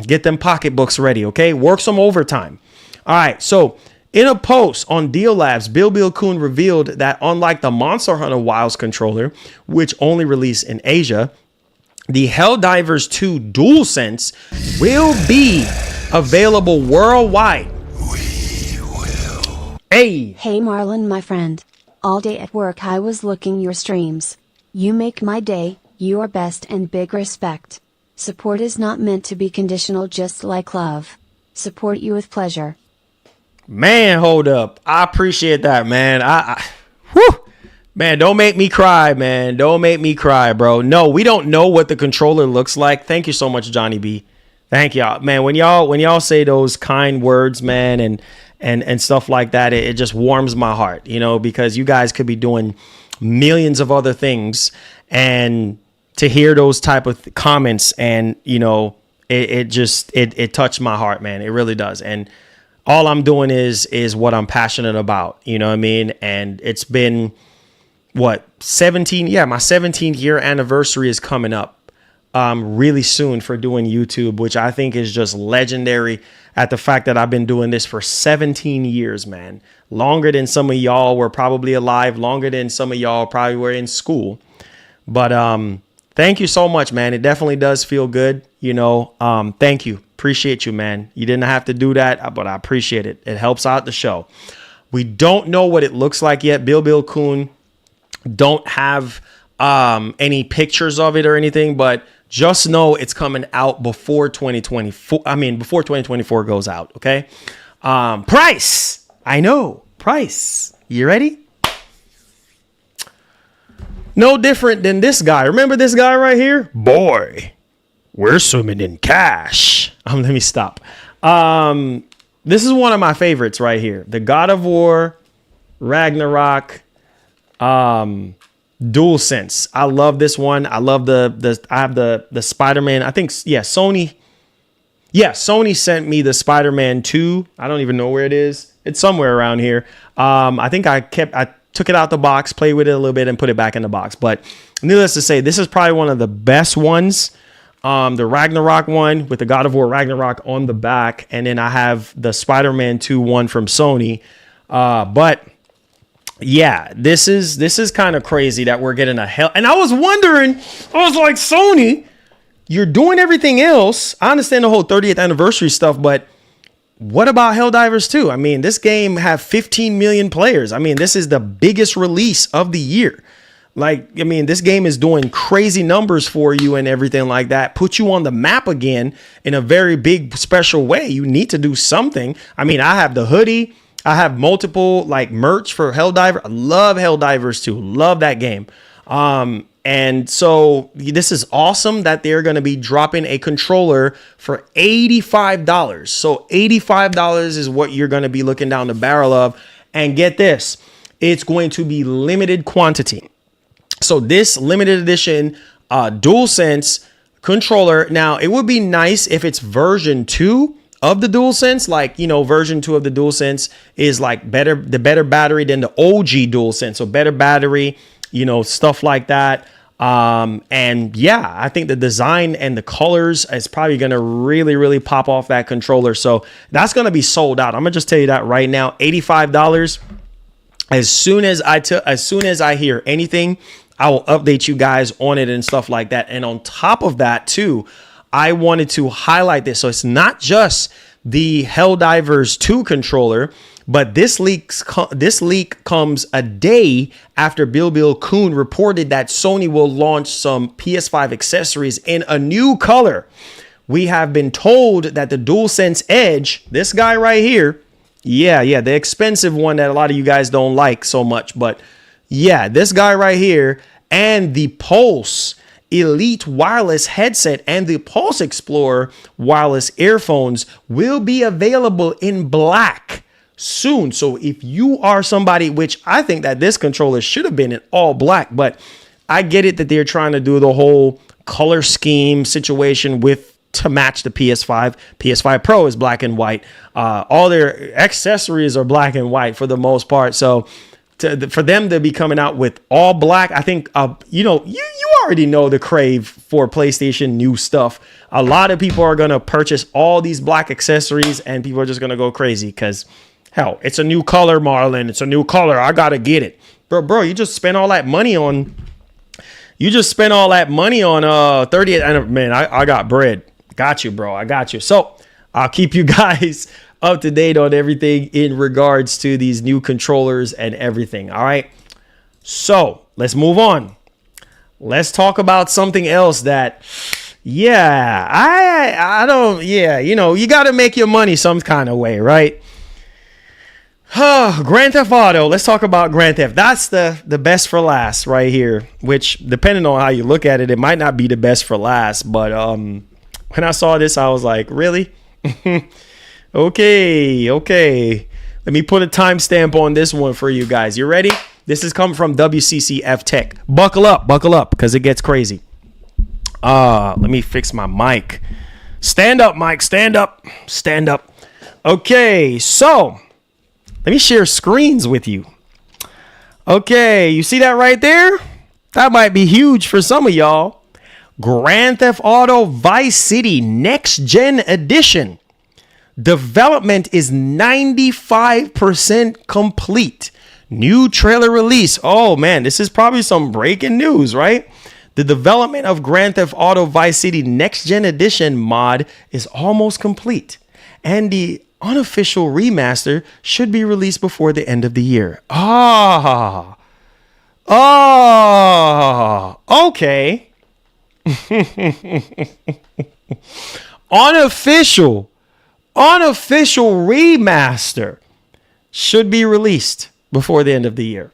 Get them pocketbooks ready, okay? Work some overtime. All right, so in a post on Deal Labs, Bill Kuhn revealed that unlike the Monster Hunter Wilds controller, which only released in Asia, the Helldivers 2 DualSense will be available worldwide. Hey.
Hey Marlon, my friend. All day at work I was looking your streams. You make my day, you are best and big respect. Support is not meant to be conditional, just like love. Support you with pleasure.
Man, hold up. I appreciate that, man. Whew. Man, don't make me cry, man. Don't make me cry, bro. No, we don't know what the controller looks like. Thank you so much, Johnny B. Thank y'all. Man, when y'all say those kind words, man, and stuff like that, it just warms my heart, you know, because you guys could be doing millions of other things, and to hear those type of comments, and you know, it touched my heart, man. It really does. And all I'm doing is what I'm passionate about, you know what I mean? And it's been what, 17? Yeah, my 17th year anniversary is coming up really soon for doing YouTube, which I think is just legendary at the fact that I've been doing this for 17 years, man. Longer than some of y'all were probably alive, longer than some of y'all probably were in school. But thank you so much, man. It definitely does feel good, you know. Thank you. Appreciate you, man. You didn't have to do that, but I appreciate it. It helps out the show. We don't know what it looks like yet. Bill Coon don't have any pictures of it or anything, but just know it's coming out before 2024. I mean, before 2024 goes out. Okay. Price. I know. Price. You ready? No different than this guy. Remember this guy right here? Boy, we're swimming in cash. Let me stop. This is one of my favorites right here. The God of War Ragnarok Dualsense. I love this one. I love I have the Spider-Man. I think, yeah, Sony. Yeah, Sony sent me the Spider-Man 2. I don't even know where it is. It's somewhere around here. I think I took it out the box, played with it a little bit, and put it back in the box. But needless to say, this is probably one of the best ones. The Ragnarok one with the God of War Ragnarok on the back. And then I have the Spider-Man 2 one from Sony. But yeah, this is kind of crazy that we're getting a hell. And I was wondering, I was like, Sony, you're doing everything else. I understand the whole 30th anniversary stuff, but what about Helldivers 2? I mean, this game have 15 million players. I mean, this is the biggest release of the year. Like, I mean, this game is doing crazy numbers for you and everything like that. Put you on the map again in a very big, special way. You need to do something. I mean, I have the hoodie. I have multiple like merch for Helldiver. I love Helldivers 2. Love that game. And so this is awesome that they're going to be dropping a controller for $85. So $85 is what you're going to be looking down the barrel of. And get this, it's going to be limited quantity. So this limited edition DualSense controller. Now, it would be nice if it's version 2 of the DualSense, like, you know, version 2 of the DualSense is like better battery than the OG DualSense. So better battery, you know, stuff like that. And yeah, I think the design and the colors is probably going to really, really pop off that controller. So that's going to be sold out. I'm gonna just tell you that right now, $85. As soon as I hear anything, I will update you guys on it and stuff like that. And on top of that too, I wanted to highlight this. So it's not just the Helldivers 2 controller, but this leak comes a day after Bill Coon reported that Sony will launch some PS5 accessories in a new color. We have been told that the DualSense Edge, this guy right here, yeah, the expensive one that a lot of you guys don't like so much, but yeah, this guy right here, and the Pulse Elite wireless headset and the Pulse Explorer wireless earphones will be available in black soon. So if you are somebody, which I think that this controller should have been in all black, but I get it that they're trying to do the whole color scheme situation to match the PS5. PS5 Pro is black and white. All their accessories are black and white for the most part. So for them to be coming out with all black, I think, you already know the crave for PlayStation new stuff. A lot of people are going to purchase all these black accessories and people are just going to go crazy because, hell, it's a new color, Marlon. It's a new color. I got to get it. Bro, you just spent all that money on 30th. And man, I got bread. Got you, bro. I got you. So I'll keep you guys up to date on everything in regards to these new controllers and everything. All right. So let's move on. Let's talk about something else that, I don't, you got to make your money some kind of way, right? Grand Theft Auto. Let's talk about Grand Theft. That's the best for last right here, which depending on how you look at it, it might not be the best for last. But when I saw this, I was like, really? Okay. Let me put a timestamp on this one for you guys. You ready? This is coming from WCCF Tech. Buckle up, because it gets crazy. Let me fix my mic. Stand up, Mike. Stand up. Okay, so let me share screens with you. Okay, you see that right there? That might be huge for some of y'all. Grand Theft Auto Vice City Next Gen Edition. Development is 95% complete. New trailer release. Oh man, this is probably some breaking news, right? The development of Grand Theft Auto Vice City Next Gen Edition mod is almost complete, and the unofficial remaster should be released before the end of the year. Okay. Unofficial remaster should be released before the end of the year.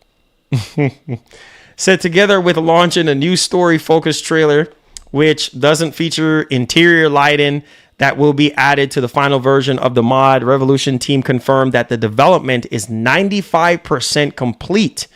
Set together with launching a new story-focused trailer, which doesn't feature interior lighting that will be added to the final version of the mod. Revolution team confirmed that the development is 95% complete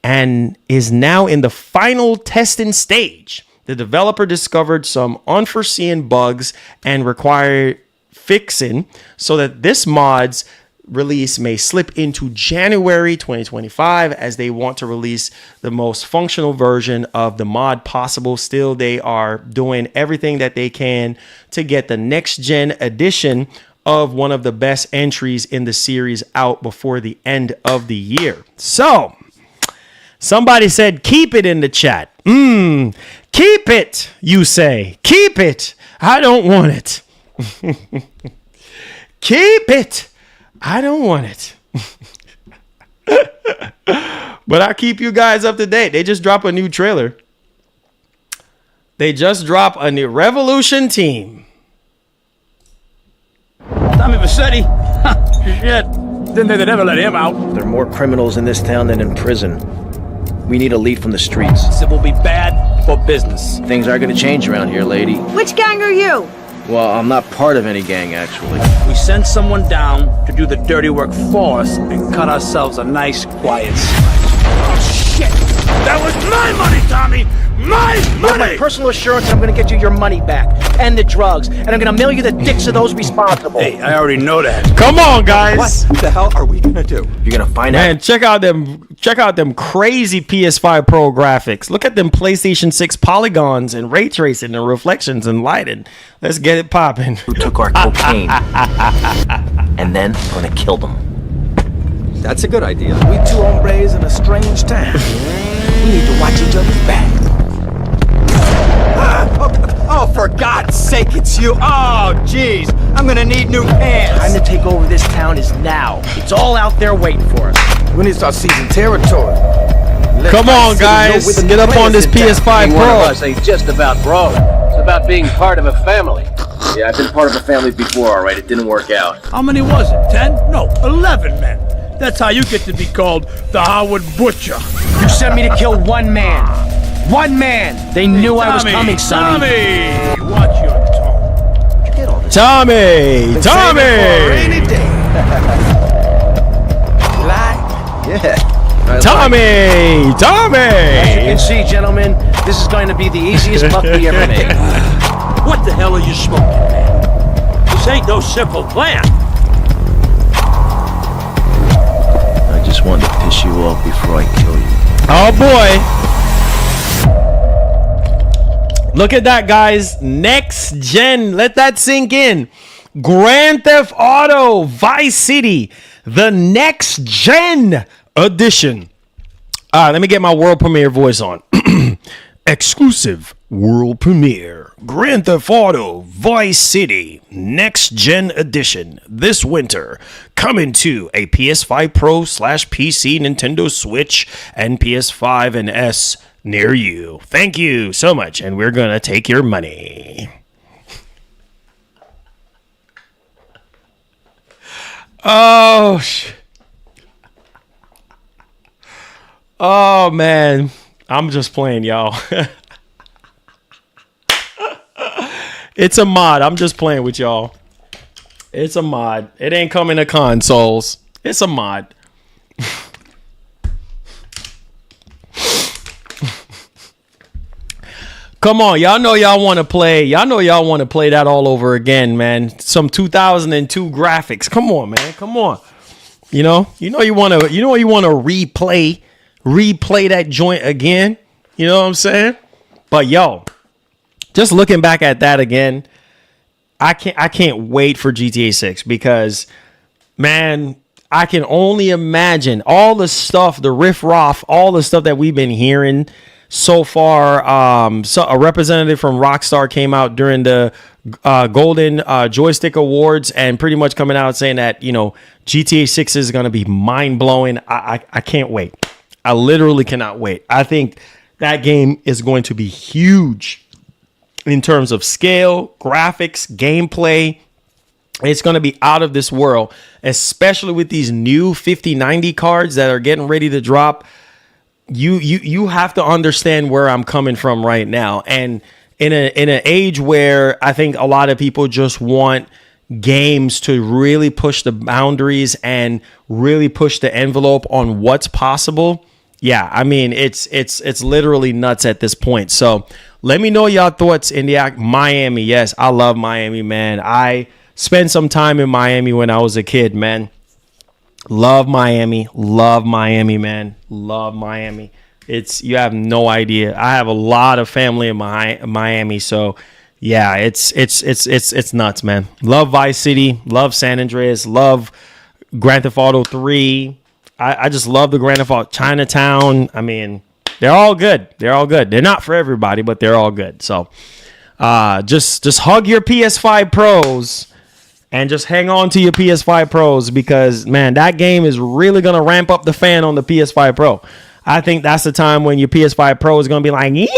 and is now in the final testing stage. The developer discovered some unforeseen bugs and required fixing so that this mod's release may slip into January 2025 as they want to release the most functional version of the mod possible. Still, they are doing everything that they can to get the next gen edition of one of the best entries in the series out before the end of the year. So somebody said, keep it in the chat. Keep it, you say. Keep it. I don't want it. Keep it. I don't want it. But I keep you guys up to date. They just dropped a new trailer. They just dropped a new Revolution team.
Tommy Vassetti? Shit. Didn't think they'd ever let him out.
There are more criminals in this town than in prison. We need a lead from the streets.
It will be bad for business.
Things are gonna change around here, lady.
Which gang are you?
Well, I'm not part of any gang, actually.
We send someone down to do the dirty work for us and cut ourselves a nice, quiet slice. Oh, shit! That was my money, Tommy! My money!
With my personal assurance, I'm gonna get you your money back. And the drugs. And I'm gonna mail you the dicks of those responsible.
Hey, I already know that.
Come on, guys.
What the hell are we gonna do?
You're gonna find
Man,
out.
check out them crazy PS5 Pro graphics. Look at them PlayStation 6 polygons and ray tracing and reflections and lighting. Let's get it popping.
Who took our cocaine? And then I'm gonna kill them.
That's a good idea. We two hombres in a strange town. We need to watch each other's back. Oh, for God's sake, it's you. Oh, jeez. I'm gonna need new pants.
Time to take over this town is now. It's all out there waiting for us.
We need to start seizing territory.
Come on, guys. Get up on this PS5
One of
Pro.
us ain't just about bro. It's about being part of a family. Yeah, I've been part of a family before, all right? It didn't work out.
How many was it? 10? No, 11 men. That's how you get to be called the Howard Butcher.
You sent me to kill one man. One man. They knew I was coming, Sonny.
Tommy, watch your tone.
Where'd you get all this?
Tommy.
Rainy day.
Yeah.
Tommy.
As you can see, gentlemen, this is going to be the easiest buck we ever made.
What the hell are you smoking, man? This ain't no simple plan.
I just wanted to piss you off before I kill you.
Oh boy. Look at that, guys. Next gen. Let that sink in. Grand Theft Auto Vice City, the next gen edition. All right, let me get my world premiere voice on. Exclusive world premiere Grand Theft Auto Vice City Next Gen Edition this winter, coming to a PS5 Pro / PC, Nintendo Switch, and PS5 and S near you. Thank you so much, and we're gonna take your money. Oh man, I'm just playing, y'all. It's a mod. I'm just playing with y'all. It's a mod. It ain't coming to consoles. It's a mod. Come on, y'all know y'all want to play. Y'all know y'all want to play that all over again, man. Some 2002 graphics. Come on, man. Come on. You want to replay that joint again. You know what I'm saying? But yo, just looking back at that again, I can't wait for GTA 6 because, man, I can only imagine all the stuff, the riff-raff, all the stuff that we've been hearing so far. So a representative from Rockstar came out during the Golden Joystick Awards and pretty much coming out saying that, GTA 6 is going to be mind-blowing. I can't wait. I literally cannot wait. I think that game is going to be huge in terms of scale, graphics, gameplay. It's going to be out of this world, especially with these new 5090 cards that are getting ready to drop. You have to understand where I'm coming from right now. And in an age where I think a lot of people just want games to really push the boundaries and really push the envelope on what's possible. Yeah, I mean, it's literally nuts at this point. So let me know y'all thoughts in the Miami. Yes, I love Miami, man. I spent some time in Miami when I was a kid, man. Love Miami, man. Love Miami. You have no idea. I have a lot of family in Miami, so yeah, it's nuts, man. Love Vice City, love San Andreas, love Grand Theft Auto 3. I just love the Grand Theft Auto Chinatown. I mean, they're all good. They're not for everybody, but they're all good. So just hug your PS5 Pros and just hang on to your PS5 Pros because, man, that game is really going to ramp up the fan on the PS5 Pro. I think that's the time when your PS5 Pro is going to be like, ee!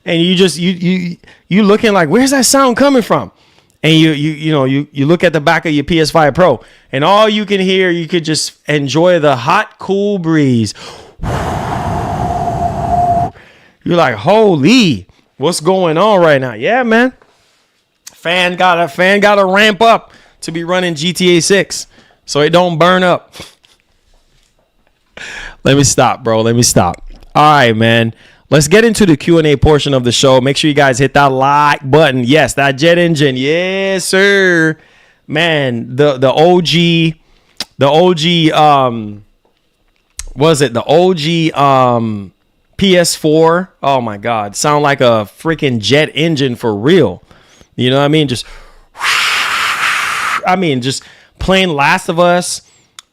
And you looking like, where's that sound coming from? And you look at the back of your PS5 Pro and all you can hear, you could just enjoy the hot, cool breeze. You're like, holy, what's going on right now? Yeah, man. Fan gotta ramp up to be running GTA 6 so it don't burn up. Let me stop, bro. All right, man. Let's get into the Q&A portion of the show. Make sure you guys hit that like button. Yes, that jet engine. Yes, sir. Man, the OG, was it the OG PS4? Oh my God. Sound like a freaking jet engine for real. You know what I mean? Just playing Last of Us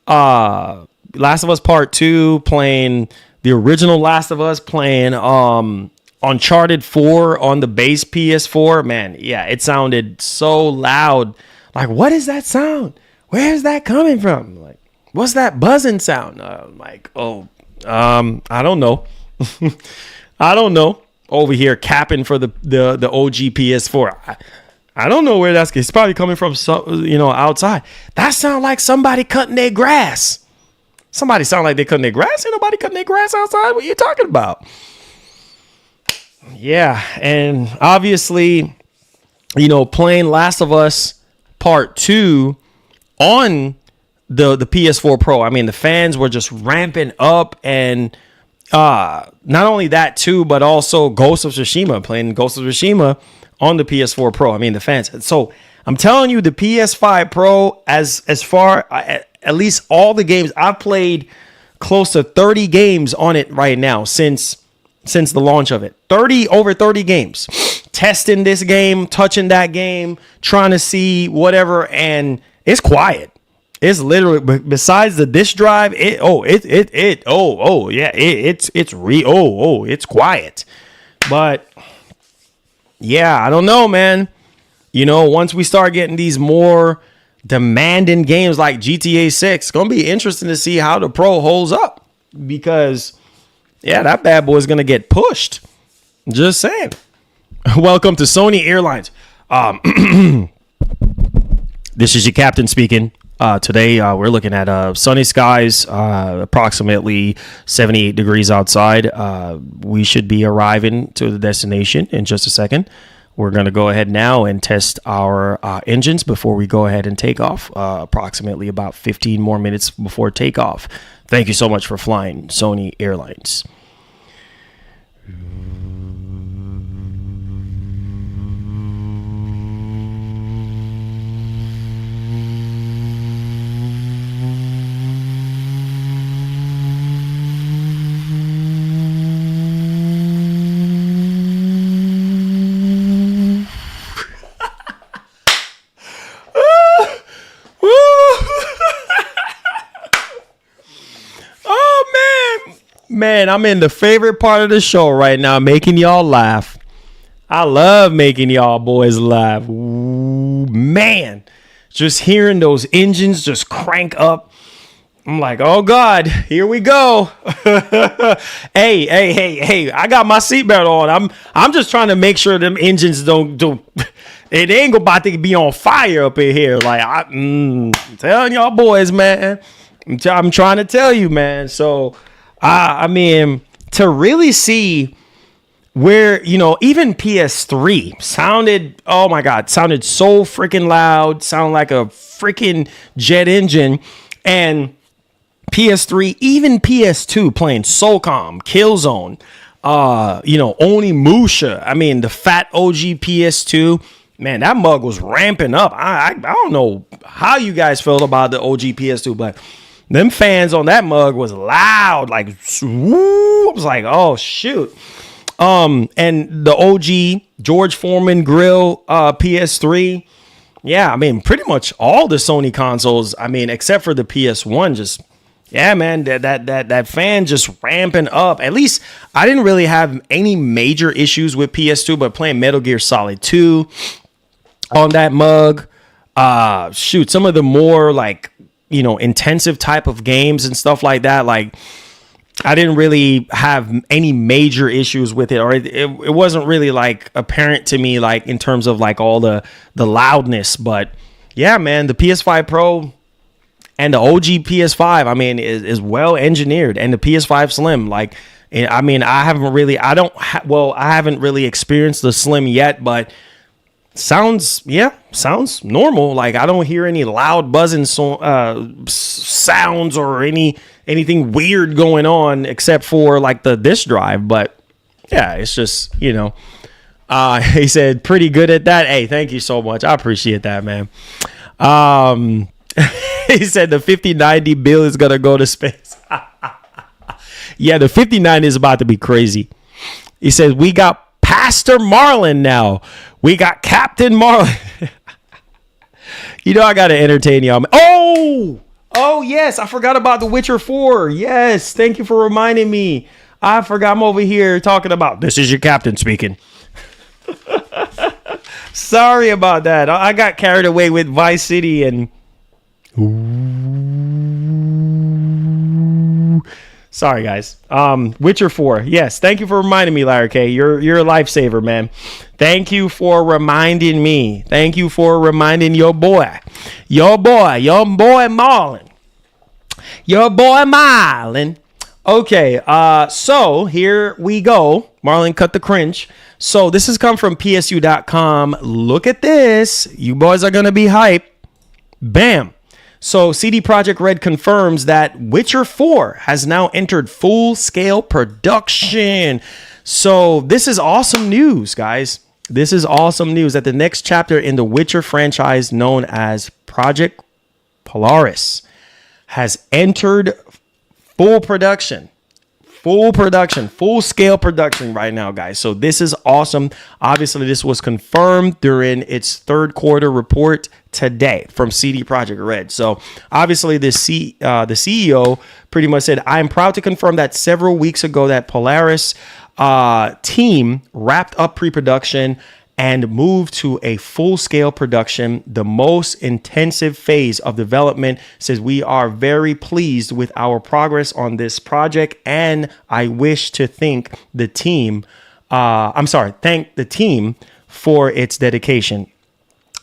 Part 2, playing the original Last of Us, playing Uncharted 4 on the base PS4. Man, yeah, it sounded so loud. Like, what is that sound? Where is that coming from? Like, what's that buzzing sound? I don't know. I don't know. Over here capping for the OG PS4. I don't know where that's. It's probably coming from outside. That sound like somebody cutting their grass. Somebody sound like they cutting their grass. Ain't nobody cutting their grass outside. What are you talking about? Yeah, and obviously, playing Last of Us Part 2 on the PS4 Pro. I mean, the fans were just ramping up, and not only that too, but also playing Ghost of Tsushima on the PS4 Pro. I mean, the fans. So I'm telling you, the PS5 Pro, as far at least all the games I've played, close to 30 games on it right now since the launch of it. Over 30 games. Testing this game, touching that game, trying to see whatever, and it's quiet. It's literally besides the disk drive. It's quiet. But yeah, I don't know, man. You know, once we start getting these more demanding games like GTA 6, it's gonna be interesting to see how the Pro holds up, because yeah, that bad boy is gonna get pushed. Just saying. Welcome to Sony Airlines. This is your captain speaking. Today, we're looking at sunny skies, approximately 78 degrees outside. We should be arriving to the destination in just a second. We're going to go ahead now and test our engines before we go ahead and take off, approximately about 15 more minutes before takeoff. Thank you so much for flying Sony Airlines. Man, I'm in the favorite part of the show right now, making y'all laugh. I love making y'all boys laugh. Ooh, man, just hearing those engines just crank up. I'm like, oh God, here we go. Hey, I got my seatbelt on. I'm just trying to make sure them engines don't it ain't about to be on fire up in here. Like I'm telling y'all boys, man. I'm trying to tell you, man. So I mean, to really see where, you know, even PS3 sounded, oh my God, sounded so freaking loud, sounded like a freaking jet engine. And PS3, even PS2 playing SOCOM, Killzone, Onimusha. I mean, the fat OG PS2, man, that mug was ramping up. I don't know how you guys felt about the OG PS2, but them fans on that mug was loud, like, woo, I was like, oh, shoot. And the OG George Foreman grill PS3, yeah, I mean, pretty much all the Sony consoles, I mean, except for the PS1, just, yeah, man, that fan just ramping up. At least I didn't really have any major issues with PS2, but playing Metal Gear Solid 2 on that mug, some of the more, like, you know, intensive type of games and stuff like that, like I didn't really have any major issues with it, or it wasn't really like apparent to me, like in terms of like all the loudness. But yeah, man, the PS5 Pro and the OG PS5, I mean, is well engineered, and the PS5 Slim, like, I mean, I haven't really experienced the Slim yet, but sounds normal. Like I don't hear any loud buzzing sounds or anything weird going on, except for like the disk drive. But yeah, it's just, you know, he said pretty good at that. Hey, thank you so much. I appreciate that, man. He said the 5090 bill is gonna go to space. Yeah, the 59 is about to be crazy. He says we got Pastor Marlin now. We got Captain Marlin. You know I gotta entertain y'all. Oh yes, I forgot about The Witcher 4. Yes, thank you for reminding me. I forgot. I'm over here talking about this is your captain speaking. Sorry about that. I got carried away with Vice City and sorry, guys. Witcher 4. Yes, thank you for reminding me, Larry K. You're a lifesaver, man. Thank you for reminding me. Thank you for reminding your boy Marlin. Your boy Marlin. Okay, so here we go. Marlin, cut the cringe. So this has come from PSU.com. Look at this. You boys are going to be hype. Bam. So CD Projekt Red confirms that Witcher 4 has now entered full-scale production. So this is awesome news, guys. This is awesome news that the next chapter in the Witcher franchise, known as Project Polaris, has entered full production. Full-scale production right now, guys. So this is awesome. Obviously, this was confirmed during its third quarter report today from CD Projekt Red. So obviously the CEO pretty much said, I'm proud to confirm that several weeks ago that Polaris team wrapped up pre-production and moved to a full-scale production, the most intensive phase of development. Says we are very pleased with our progress on this project, and I wish to thank the team. Thank the team for its dedication.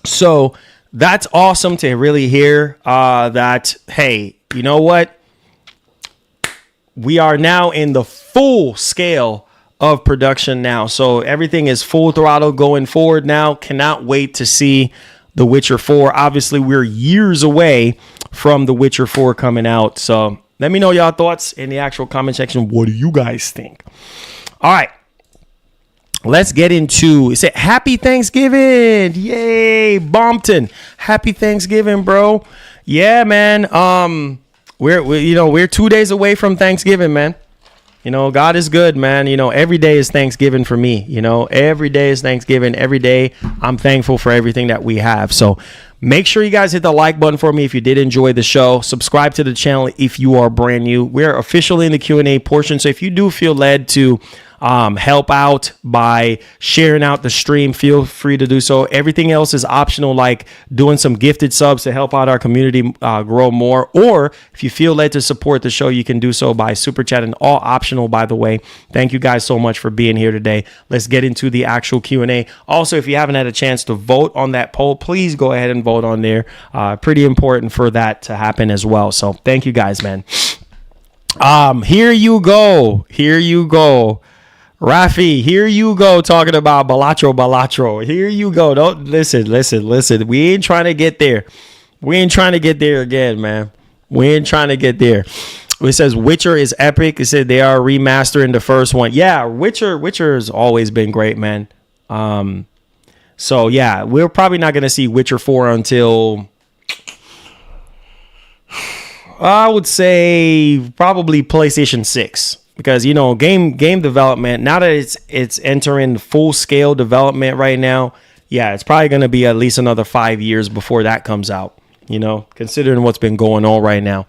So that's awesome to really hear that, hey, you know what? We are now in the full scale of production now. So everything is full throttle going forward now. Cannot wait to see The Witcher 4. Obviously, we're years away from The Witcher 4 coming out. So let me know y'all thoughts in the actual comment section. What do you guys think? All right. Let's get into it. Say happy Thanksgiving. Yay, Bompton. Happy Thanksgiving, bro. Yeah, man. We're 2 days away from Thanksgiving, man. You know, God is good, man. You know, every day is Thanksgiving for me. You know, every day is Thanksgiving. Every day I'm thankful for everything that we have. So make sure you guys hit the like button for me if you did enjoy the show. Subscribe to the channel if you are brand new. We're officially in the Q&A portion. So if you do feel led to help out by sharing out the stream, feel free to do so. Everything else is optional, like doing some gifted subs to help out our community grow more. Or if you feel led to support the show, you can do so by super chatting. All optional, by the way. Thank you guys so much for being here today. Let's get into the actual Q&A. Also, if you haven't had a chance to vote on that poll, please go ahead and vote on there. Pretty important for that to happen as well. So thank you guys, man. Here you go. Rafi, here you go talking about Balatro. Here you go. Don't listen. We ain't trying to get there. We ain't trying to get there again, man. We ain't trying to get there. It says Witcher is epic. It said they are remastering the first one. Yeah, Witcher has always been great, man. So yeah, we're probably not gonna see Witcher 4 until I would say probably PlayStation 6. Because, you know, game development, now that it's entering full scale development right now, yeah, it's probably going to be at least another 5 years before that comes out, you know, considering what's been going on right now.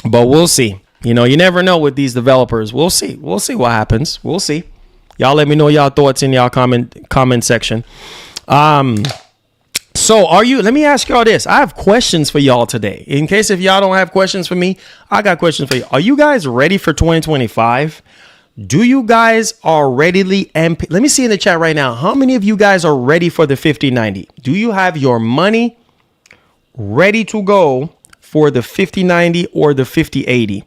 But we'll see. You know, you never know with these developers. We'll see what happens. We'll see. Y'all let me know y'all thoughts in y'all comment section. So let me ask y'all this. I have questions for y'all today. In case if y'all don't have questions for me, I got questions for you. Are you guys ready for 2025? Do you guys already let me see in the chat right now. How many of you guys are ready for the 5090? Do you have your money ready to go for the 5090 or the 5080?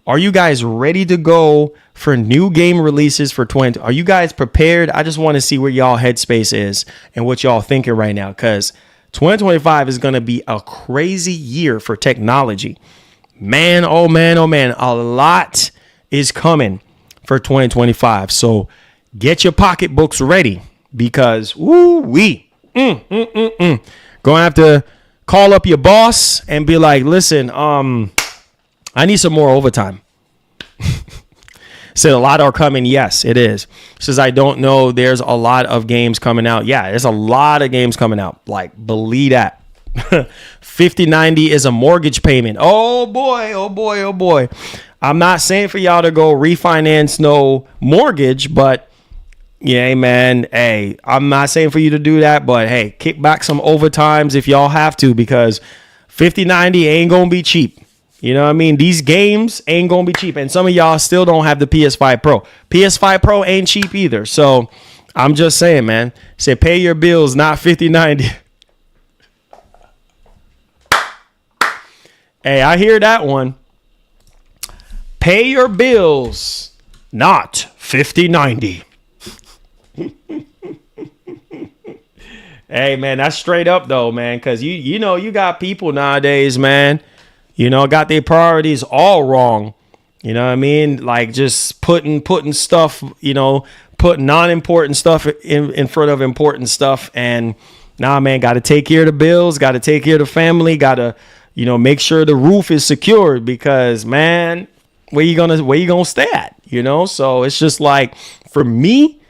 Are you guys ready to go for new game releases for 20? Are you guys prepared? I just want to see where y'all headspace is and what y'all thinking right now, because 2025 is going to be a crazy year for technology. Man, oh man, a lot is coming for 2025. So get your pocketbooks ready, because gonna have to call up your boss and be like, listen, I need some more overtime. Said a lot are coming. Yes, it is. Says I don't know. There's a lot of games coming out. Yeah, there's a lot of games coming out. Like, believe that. 5090 is a mortgage payment. Oh boy. I'm not saying for y'all to go refinance no mortgage, but yeah, man. Hey, I'm not saying for you to do that, but hey, kick back some overtimes if y'all have to, because 5090 ain't gonna be cheap. You know what I mean? These games ain't gonna be cheap, and some of y'all still don't have the PS5 Pro. PS5 Pro ain't cheap either. So I'm just saying, man. Say pay your bills, not 5090. Hey, I hear that one. Pay your bills, not 5090. Hey, man, that's straight up though, man. Because you know you got people nowadays, man. You know, got their priorities all wrong. You know what I mean? Like just putting stuff, you know, put non-important stuff in front of important stuff. And nah, man, got to take care of the bills, got to take care of the family, got to, you know, make sure the roof is secured, because, man, where you gonna stay at? You know? So it's just like, for me,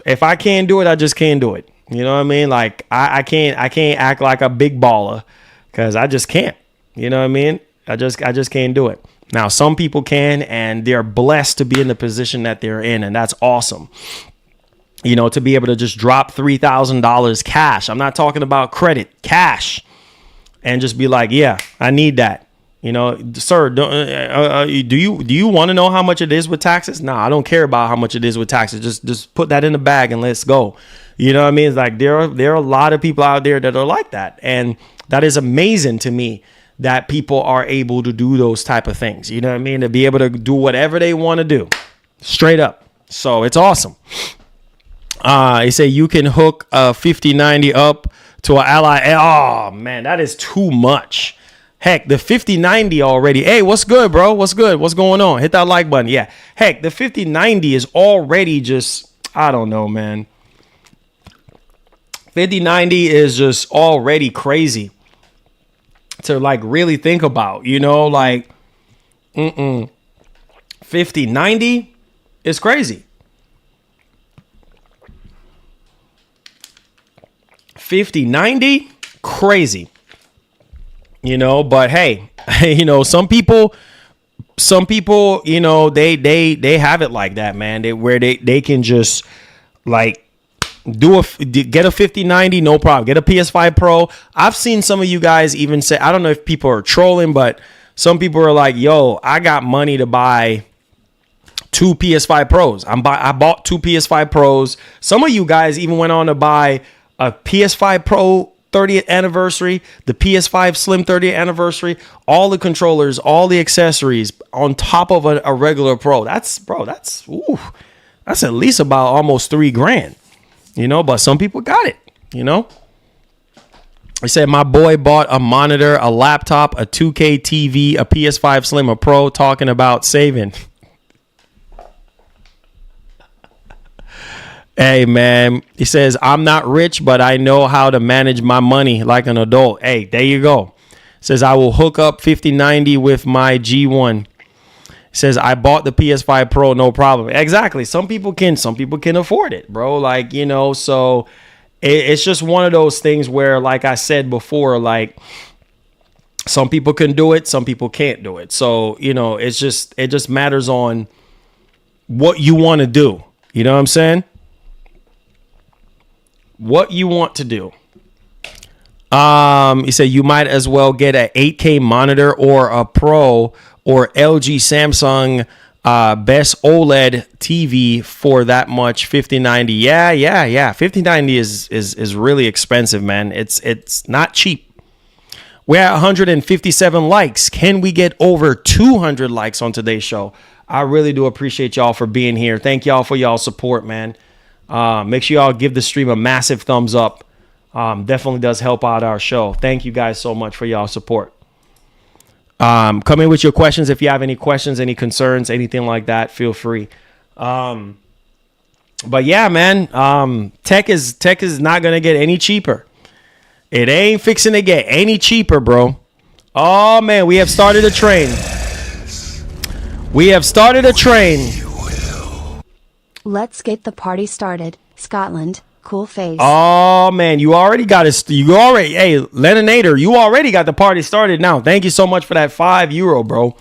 if I can't do it, I just can't do it. You know what I mean? Like I can't act like a big baller because I just can't. You know what I mean? I just can't do it. Now, some people can, and they're blessed to be in the position that they're in, and that's awesome. You know, to be able to just drop $3,000 cash. I'm not talking about credit, cash, and just be like, yeah, I need that. You know, sir, do you want to know how much it is with taxes? No, I don't care about how much it is with taxes. Just put that in the bag and let's go. You know what I mean? It's like there are a lot of people out there that are like that, and that is amazing to me that people are able to do those type of things. You know what I mean? To be able to do whatever they want to do, straight up. So it's awesome. They say you can hook a 5090 up to an Ally. Oh man, that is too much. Heck, the 5090 already. Hey, what's good, bro? What's good? What's going on? Hit that like button. Yeah. Heck, the 5090 is already just, I don't know, man. 5090 is just already crazy to like really think about, you know, like 5090 is crazy. 5090 crazy. You know, but hey, you know, some people, you know, they have it like that, man. They can just like get a 5090, no problem. Get a PS5 Pro. I've seen some of you guys even say, I don't know if people are trolling, but some people are like, yo, I got money to buy 2 PS5 Pros. I bought 2 PS5 Pros. Some of you guys even went on to buy a PS5 Pro 30th anniversary, the PS5 Slim 30th anniversary, all the controllers, all the accessories on top of a regular Pro. That's at least about almost $3,000, you know, but some people got it, you know. I said my boy bought a monitor, a laptop, a 2K TV, a PS5 Slim, a Pro, talking about saving. Hey, man, he says, I'm not rich, but I know how to manage my money like an adult. Hey, there you go. Says, I will hook up 5090 with my G1. Says, I bought the PS5 Pro, no problem. Exactly. Some people can afford it, bro. Like, you know, so it's just one of those things where, like I said before, like some people can do it, some people can't do it. So, you know, it just matters on what you want to do. You know what I'm saying? What you want to do. He said you might as well get an 8K monitor or a Pro or LG Samsung best OLED TV for that much 5090. Yeah. 5090 is really expensive, man. It's not cheap. We're at 157 likes. Can we get over 200 likes on today's show? I really do appreciate y'all for being here. Thank y'all for y'all support, man. Make sure y'all give the stream a massive thumbs up. Definitely does help out our show. Thank you guys so much for y'all support. Come in with your questions. If you have any questions, any concerns, anything like that, feel free. But yeah, man, tech is not going to get any cheaper. It ain't fixing to get any cheaper, bro. Oh man, we have started a train.
Let's get the party started. Scotland, cool face.
Oh man, you already got it. Hey, Leninator, you already got the party started now. Thank you so much for that €5, bro.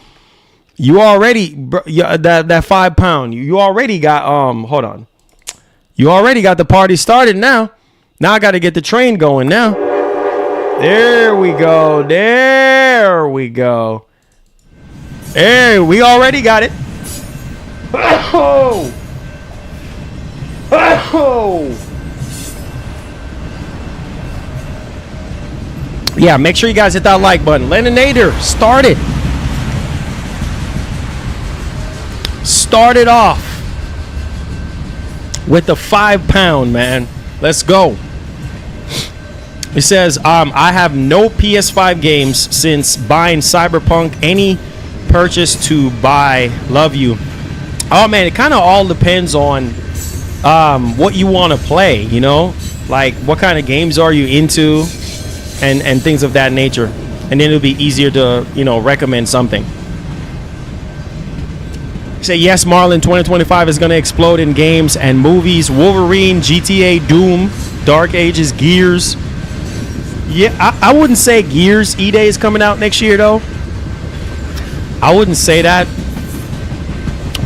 You already, that £5. You already got, hold on. You already got the party started now. Now I got to get the train going now. There we go. Hey, we already got it. Oh. Yeah, make sure you guys hit that like button. Leninator, start it off with the £5, man. Let's go. It says, I have no PS5 games since buying Cyberpunk. Any purchase to buy. Love you. Oh man, it kind of all depends on what you want to play, you know, like what kind of games are you into and things of that nature, and then it'll be easier to, you know, recommend something. Say yes, Marlon. 2025 is going to explode in games and movies. Wolverine, GTA, Doom, Dark Ages, Gears. Yeah, I wouldn't say Gears E-Day is coming out next year, though. I wouldn't say that.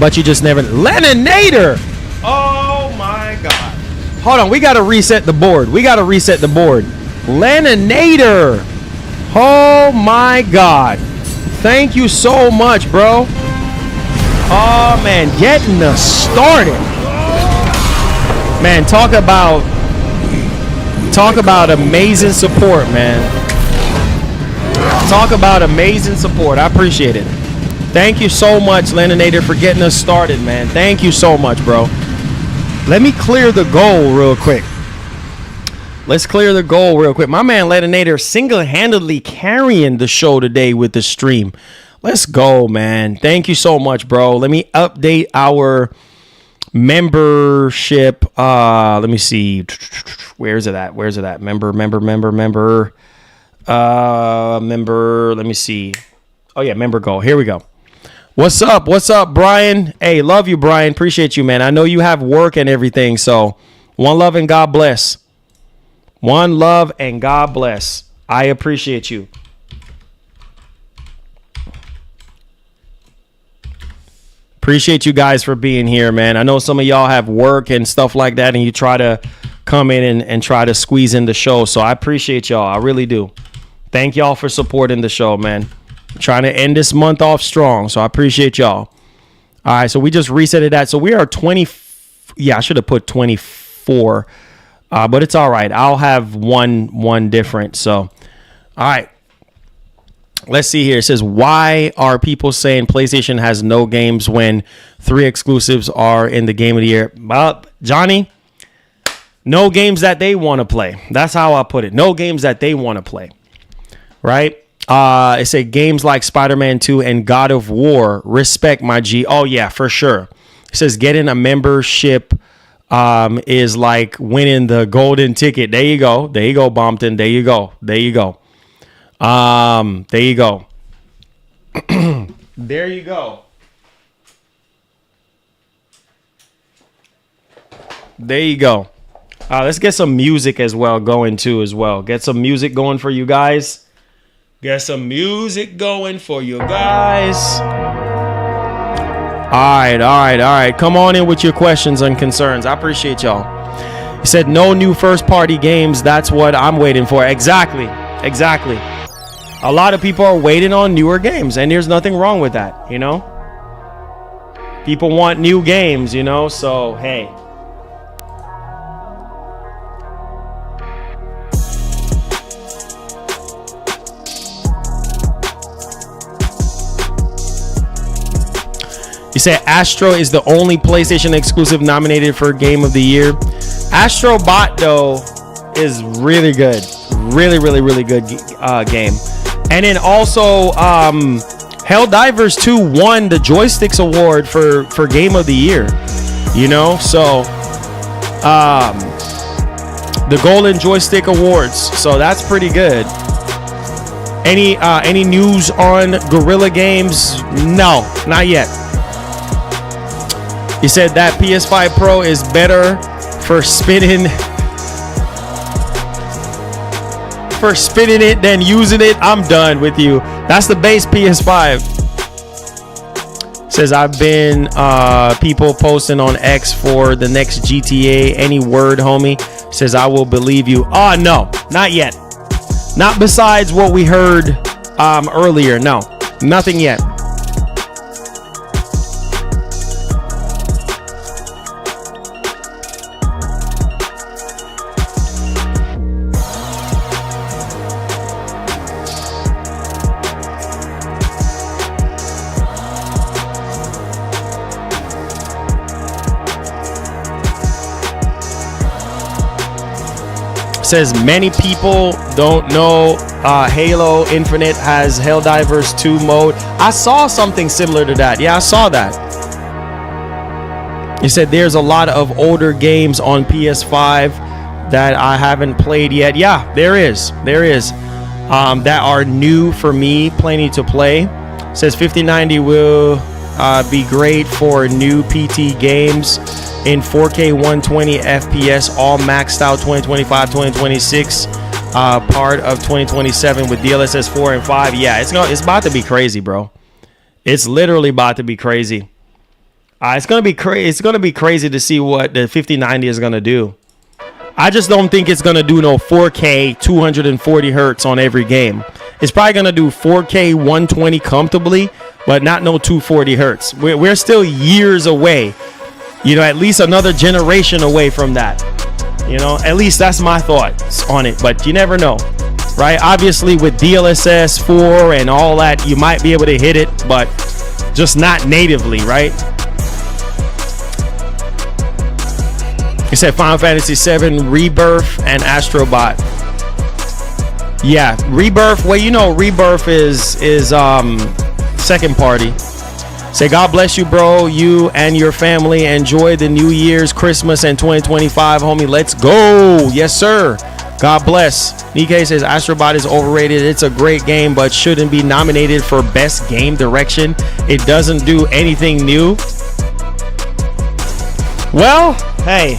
But you just never... Leninator! Oh, my God. Hold on. We got to reset the board. Leninator! Oh, my God. Thank you so much, bro. Oh, man. Getting us started. Man, talk about amazing support, man. Talk about amazing support. I appreciate it. Thank you so much, Leninator, for getting us started, man. Thank you so much, bro. Let me clear the goal real quick. Let's clear the goal real quick. My man, Leninator, single-handedly carrying the show today with the stream. Let's go, man. Thank you so much, bro. Let me update our membership. Let me see. Where's it at? Member. Let me see. Oh, yeah, member goal. Here we go. What's up, Brian? Hey, love you, Brian. Appreciate you, man. I know you have work and everything, so one love and God bless. One love and God bless. I appreciate you. Appreciate you guys for being here, man. I know some of y'all have work and stuff like that, and you try to come in and try to squeeze in the show, so I appreciate y'all. I really do. Thank y'all for supporting the show, man. Trying to end this month off strong, so I appreciate y'all. All right, so we just resetted that. So we are 20. Yeah, I should have put 24, but it's all right. I'll have one different. So, all right. Let's see here. It says, why are people saying PlayStation has no games when 3 exclusives are in the game of the year? Well, Johnny, no games that they want to play. That's how I put it. No games that they want to play. Right? It said games like Spider-Man 2 and God of War. Respect, my G. Oh, yeah, for sure. It says getting a membership is like winning the golden ticket. There you go. Bompton. There you go. There you go. There you go. Let's get some music as well going too as well. Get some music going for you guys. All right. Come on in with your questions and concerns. I appreciate y'all. He said no new first party games. That's what I'm waiting for. Exactly. A lot of people are waiting on newer games, and there's nothing wrong with that, you know? People want new games, you know? So, hey. You said Astro is the only PlayStation exclusive nominated for Game of the Year. Astro Bot, though, is really good. Really good game. And then also, Helldivers 2 won the Joysticks Award for Game of the Year. You know, so the Golden Joystick Awards. So that's pretty good. Any news on Guerrilla Games? No, not yet. He said that PS5 Pro is better for spinning it than using it. I'm done with you. That's the base PS5. Says I've been people posting on X for the next GTA. Any word, homie? Says I will believe you. Oh, no, not yet. Not besides what we heard earlier. No, nothing yet. Says many people don't know Halo Infinite has Helldivers 2 mode. I saw something similar to that. Yeah, I saw that. He said there's a lot of older games on PS5 that I haven't played yet. Yeah, there is. That are new for me, plenty to play. Says 5090 will be great for new PT games in 4K 120 FPS, all maxed out 2025, 2026, part of 2027 with DLSS 4 and 5. Yeah, it's about to be crazy, bro. It's literally about to be crazy. It's gonna be crazy. It's gonna be crazy to see what the 5090 is gonna do. I just don't think it's gonna do no 4K 240 hertz on every game. It's probably gonna do 4K 120 comfortably, but not no 240 hertz. We're still years away. You know, at least another generation away from that. You know, at least that's my thoughts on it. But you never know, right? Obviously, with DLSS 4 and all that, you might be able to hit it, but just not natively, right? It said Final Fantasy VII, Rebirth, and Astrobot. Yeah, Rebirth. Well, you know, Rebirth is second party. Say, God bless you, bro. You and your family enjoy the New Year's, Christmas, and 2025, homie. Let's go. Yes, sir. God bless. Nikkei says Astrobot is overrated. It's a great game, but shouldn't be nominated for best game direction. It doesn't do anything new. Well, hey.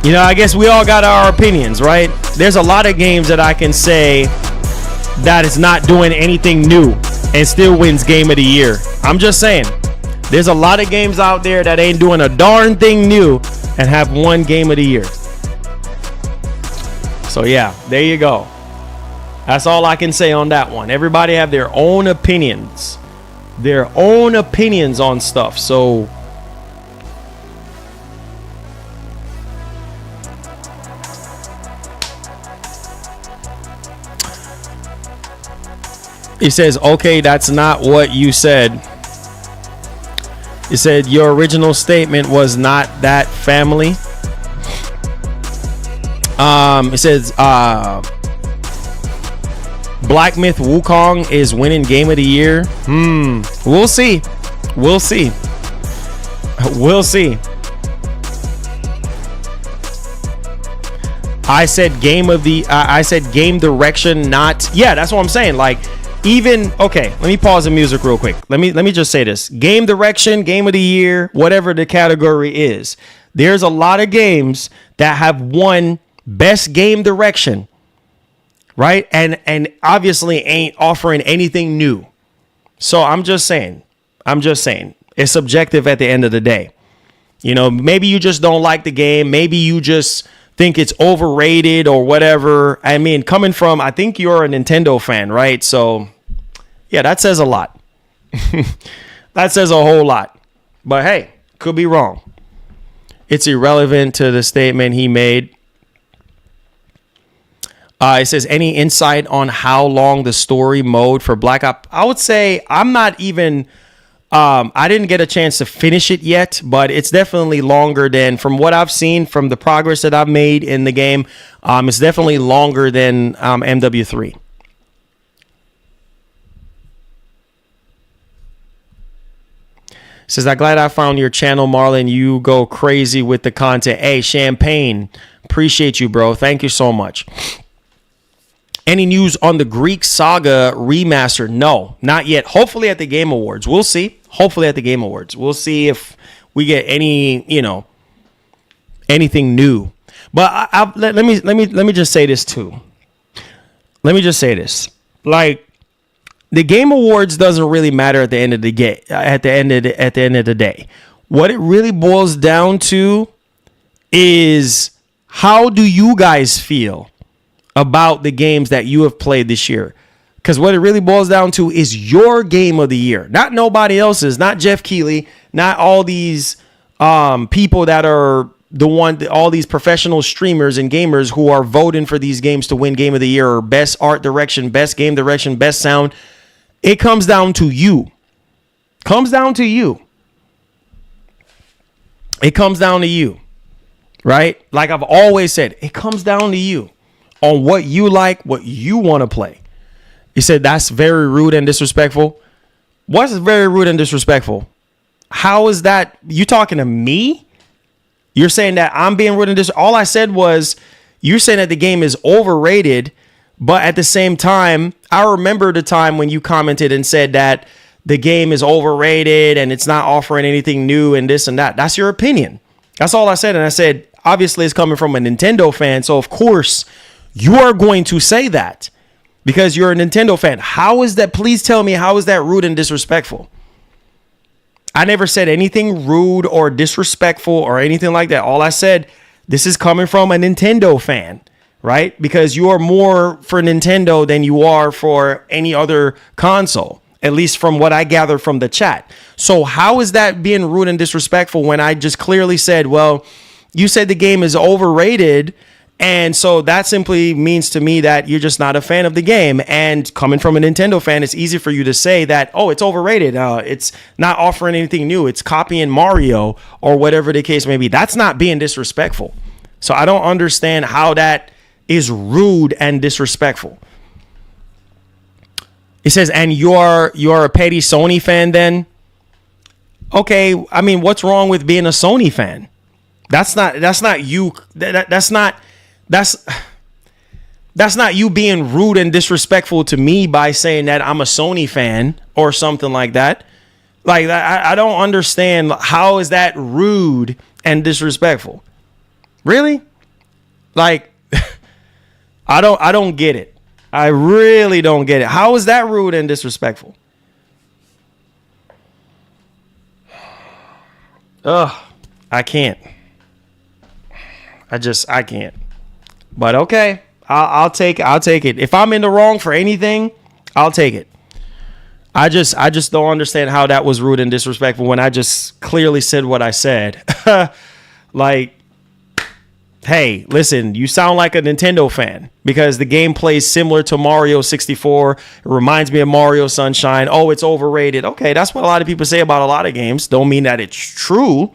You know, I guess we all got our opinions, right? There's a lot of games that I can say that is not doing anything new and still wins Game of the Year. I'm just saying. There's a lot of games out there that ain't doing a darn thing new and have won Game of the Year. So, yeah, there you go. That's all I can say on that one. Everybody have their own opinions. Their own opinions on stuff. So... He says, okay, that's not what you said. He said, your original statement was not that family. It says, Black Myth Wukong is winning Game of the Year. We'll see. We'll see. We'll see. I said game of the, I said game direction, not, yeah, that's what I'm saying. Like, even, okay, let me pause the music real quick. Let me just say this. Game direction, Game of the Year, whatever the category is. There's a lot of games that have won best game direction, right? And obviously ain't offering anything new. So I'm just saying. It's subjective at the end of the day. You know, maybe you just don't like the game. Maybe you just think it's overrated or whatever. I mean, coming from, I think you're a Nintendo fan, right? So, yeah, that says a lot. That says a whole lot. But hey, could be wrong. It's irrelevant to the statement he made. It says, any insight on how long the story mode for Black Ops? I would say I'm not even... I didn't get a chance to finish it yet, but it's definitely longer than, from what I've seen, from the progress that I've made in the game, it's definitely longer than MW3. Says, I'm glad I found your channel, Marlon. You go crazy with the content. Hey, Champagne, appreciate you, bro. Thank you so much. Any news on the Greek Saga remaster? No, not yet. Hopefully at the Game Awards. We'll see. Hopefully at the Game Awards. We'll see if we get any, you know, anything new. But let me just say this too. Let me just say this. Like, the Game Awards doesn't really matter at the end of the game. At the end of the day, what it really boils down to is, how do you guys feel about the games that you have played this year? Because what it really boils down to is your game of the year, not nobody else's, not Jeff Keighley, not all these people that are all these professional streamers and gamers who are voting for these games to win game of the year or best art direction, best game direction, best sound. It comes down to you. Comes down to you. It comes down to you, right? Like I've always said, it comes down to you on what you like, what you want to play. He said that's very rude and disrespectful. What's very rude and disrespectful? How is that? You talking to me? You're saying that I'm being rude and disrespectful? All I said was, you're saying that the game is overrated, but at the same time, I remember the time when you commented and said that the game is overrated and it's not offering anything new and this and that. That's your opinion. That's all I said. And I said, obviously it's coming from a Nintendo fan. So of course you are going to say that because you're a Nintendo fan. How is that? Please tell me, how is that rude and disrespectful? I never said anything rude or disrespectful or anything like that. All I said, this is coming from a Nintendo fan, right? Because you are more for Nintendo than you are for any other console, at least from what I gathered from the chat. So how is that being rude and disrespectful when I just clearly said, well, you said the game is overrated, and so that simply means to me that you're just not a fan of the game. And coming from a Nintendo fan, it's easy for you to say that, oh, it's overrated. It's not offering anything new. It's copying Mario or whatever the case may be. That's not being disrespectful. So I don't understand how that is rude and disrespectful. It says, and you're a petty Sony fan then? Okay, I mean, what's wrong with being a Sony fan? That's not you. That's not you being rude and disrespectful to me by saying that I'm a Sony fan or something like that. Like, I don't understand. How is that rude and disrespectful? Really? Like, I don't get it. I really don't get it. How is that rude and disrespectful? Ugh, I can't. I can't. But okay, I'll take it. If I'm in the wrong for anything, I'll take it. I just don't understand how that was rude and disrespectful when I just clearly said what I said. Like, hey, listen, you sound like a Nintendo fan because the game plays similar to Mario 64. It reminds me of Mario Sunshine. Oh, it's overrated. Okay, that's what a lot of people say about a lot of games. Don't mean that it's true.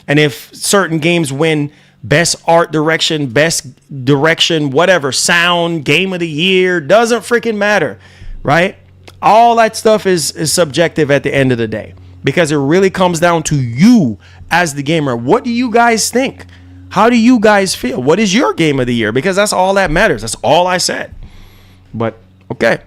And if certain games win best art direction, best direction, whatever, sound, game of the year, doesn't freaking matter, right? All that stuff is subjective at the end of the day because it really comes down to you as the gamer. What do you guys think? How do you guys feel? What is your game of the year? Because that's all that matters. That's all I said. But okay.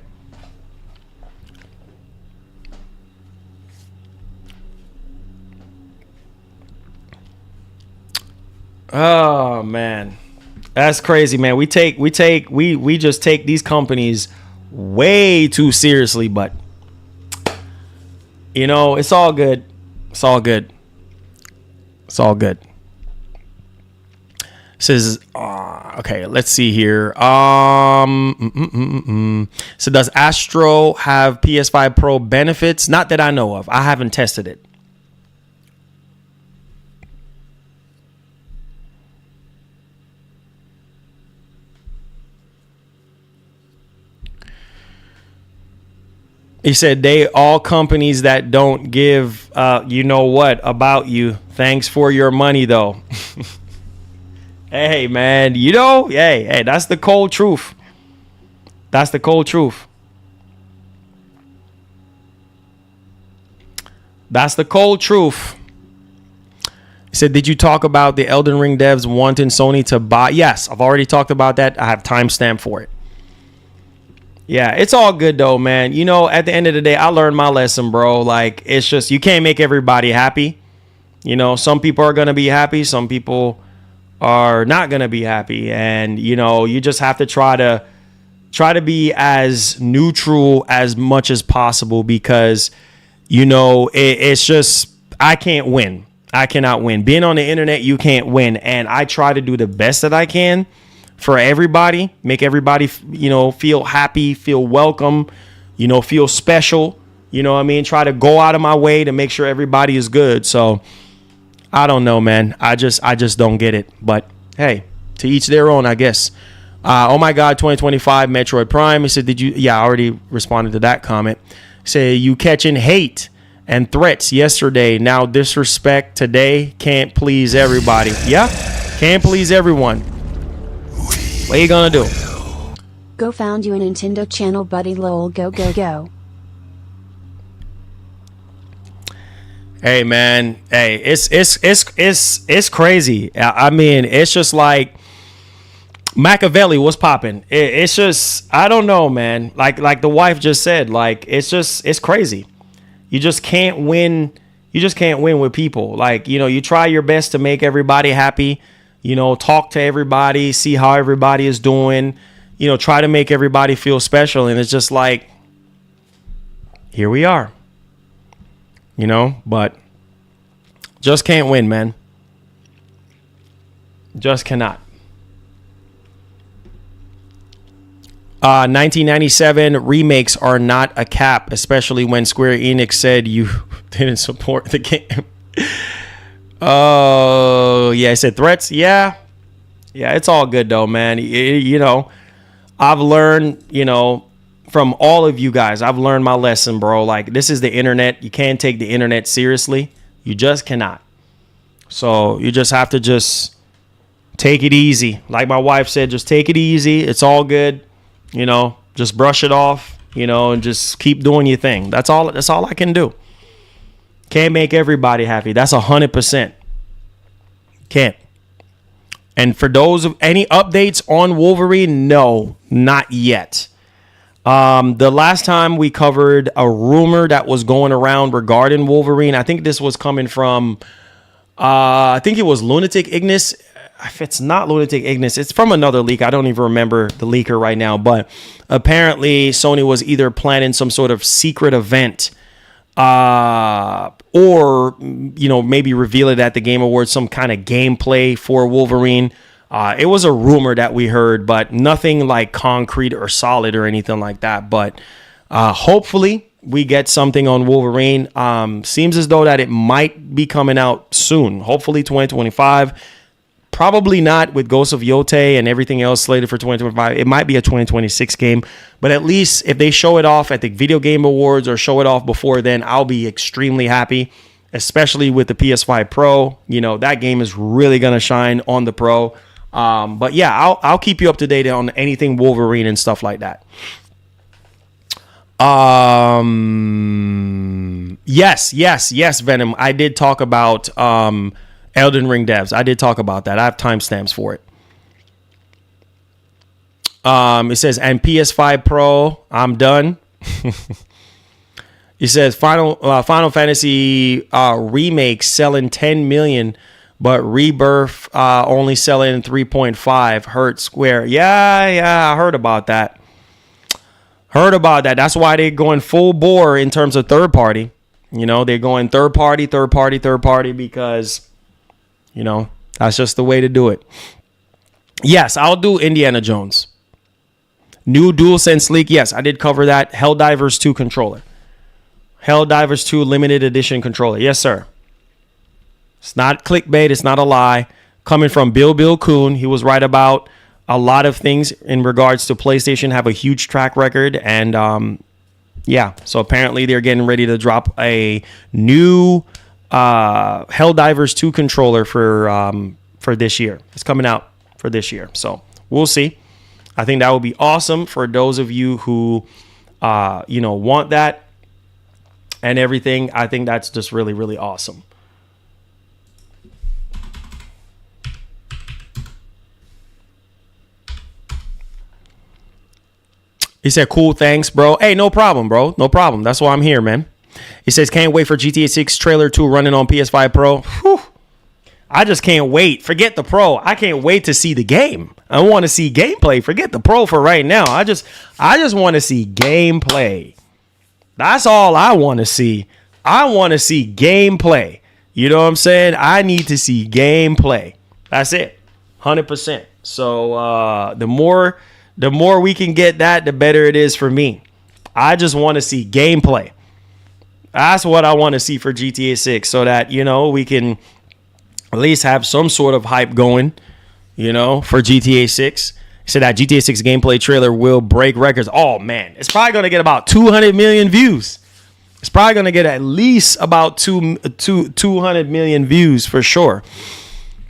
Oh man, that's crazy, man. We just take these companies way too seriously, but you know, it's all good. It's all good. It's all good. Says, okay, let's see here. So does Astro have PS5 Pro benefits? Not that I know of. I haven't tested it. He said they all companies that don't give you know what about you. Thanks for your money though. Hey man, you know, hey, that's the cold truth. That's the cold truth. That's the cold truth. He said, did you talk about the Elden Ring devs wanting Sony to buy? Yes, I've already talked about that. I have timestamp for it. Yeah, it's all good though, man. You know, at the end of the day, I learned my lesson, bro. Like, it's just, you can't make everybody happy. You know, some people are going to be happy. Some people are not going to be happy. And, you know, you just have to try to be as neutral as much as possible because, you know, it's just, I can't win. I cannot win. Being on the internet, you can't win. And I try to do the best that I can for everybody, make everybody, you know, feel happy, feel welcome, you know, feel special, you know what I mean? Try to go out of my way to make sure everybody is good. So I don't know, man. I just don't get it. But hey, to each their own, I guess. Oh my God, 2025 Metroid Prime. He said, did you? Yeah, I already responded to that comment. Say you catching hate and threats yesterday. Now disrespect today. Can't please everybody. Yeah, can't please everyone. What are you gonna do?
Go found you a Nintendo channel, buddy. Lol. Go go go.
Hey man, hey, it's crazy. I mean, it's just like Machiavelli was popping. It's just, I don't know, man. Like the wife just said, like it's crazy. you just can't win. You just can't win with people. Like, you know, you try your best to make everybody happy, you know, talk to everybody, see how everybody is doing, you know, try to make everybody feel special. And it's just like, here we are, you know, but just can't win, man. Just cannot. 1997 remakes are not a cap, especially when Square Enix said you didn't support the game. Oh, yeah, I said threats. Yeah, it's all good though, man. You know, I've learned, you know, from all of you guys, I've learned my lesson, bro. Like, this is the internet. You can't take the internet seriously. You just cannot. So you just have to just take it easy. Like my wife said, just take it easy. It's all good. You know, just brush it off, you know, and just keep doing your thing. That's all I can do. Can't make everybody happy. That's 100%. Can't. And for those of any updates on Wolverine, no, not yet. The last time we covered a rumor that was going around regarding Wolverine, I think this was coming from, I think it was Lunatic Ignis. If it's not Lunatic Ignis, it's from another leak. I don't even remember the leaker right now, but apparently Sony was either planning some sort of secret event, or, you know, maybe reveal it at the Game Awards, some kind of gameplay for Wolverine. It was a rumor that we heard, but nothing like concrete or solid or anything like that. But hopefully we get something on Wolverine. Seems as though that it might be coming out soon. Hopefully 2025. Probably not with Ghost of Yote and everything else slated for 2025. It might be a 2026 game, but at least if they show it off at the Video Game Awards or show it off before then, I'll be extremely happy, especially with the PS5 Pro. You know, that game is really going to shine on the Pro. But yeah, I'll keep you up to date on anything Wolverine and stuff like that. Yes, Venom. I did talk about Elden Ring devs. I did talk about that. I have timestamps for it. It says, and PS5 Pro, I'm done. It says Final Fantasy remake selling 10 million, but Rebirth only selling 3.5. Hurt Square. Yeah, I heard about that. That's why they're going full bore in terms of third party. You know, they're going third party because, you know, that's just the way to do it. Yes, I'll do Indiana Jones. New DualSense leak. Yes, I did cover that. Helldivers 2 controller. Helldivers 2 limited edition controller. Yes, sir. It's not clickbait. It's not a lie. Coming from Bill Kuhn. He was right about a lot of things in regards to PlayStation have a huge track record. And yeah, so apparently they're getting ready to drop a new Helldivers 2 controller for this year. It's coming out for this year. So we'll see. I think that would be awesome for those of you who, you know, want that and everything. I think that's just really, really awesome. He said, cool, thanks, bro. Hey, no problem, bro. No problem. That's why I'm here, man. He says, can't wait for GTA 6 trailer 2 running on PS5 Pro. Whew. I just can't wait. Forget the Pro. I can't wait to see the game. I want to see gameplay. Forget the Pro for right now. I just want to see gameplay. That's all I want to see. I want to see gameplay. You know what I'm saying? I need to see gameplay. That's it. 100%. So the more we can get that, the better it is for me. I just want to see gameplay. That's what I want to see for GTA 6 so that, you know, we can at least have some sort of hype going, you know, for GTA 6. So that GTA 6 gameplay trailer will break records. Oh, man. It's probably going to get about 200 million views. It's probably going to get at least about 200 million views for sure.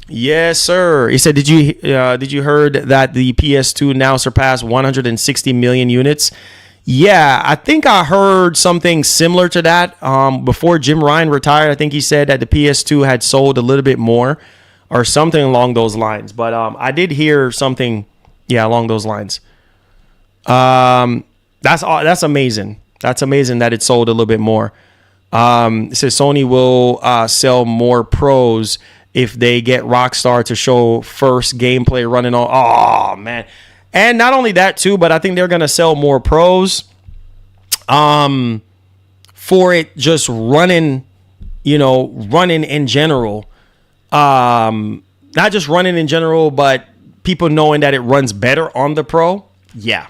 Yes, sir. He said, did you heard that the PS2 now surpassed 160 million units? Yeah, I think I heard something similar to that. Before Jim Ryan retired, I think he said that the PS2 had sold a little bit more or something along those lines. But I did hear something, yeah, along those lines. That's amazing. That's amazing that it sold a little bit more. It says Sony will sell more pros if they get Rockstar to show first gameplay running on. Oh man. And not only that too, but I think they're gonna sell more pros for it just running, running in general. Not just running in general, but people knowing that it runs better on the Pro. Yeah.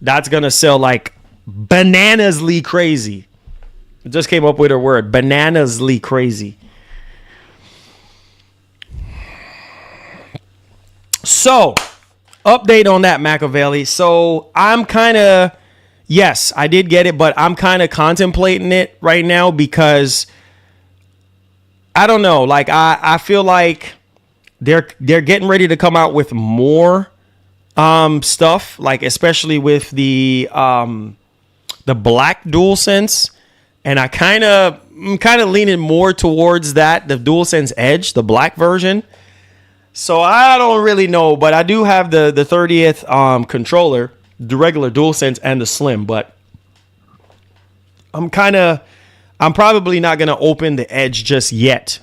That's gonna sell like bananasly crazy. I just came up with a word, bananasly crazy. So, update on that, Machiavelli. So, I'm kind of, yes, I did get it, but I'm kind of contemplating it right now because I don't know. Like, I feel like they're getting ready to come out with more stuff, like especially with the black DualSense, and I'm kind of leaning more towards that, the DualSense Edge, the black version. So I don't really know, but I do have the 30th controller, the regular DualSense and the Slim, but I'm probably not gonna open the Edge just yet,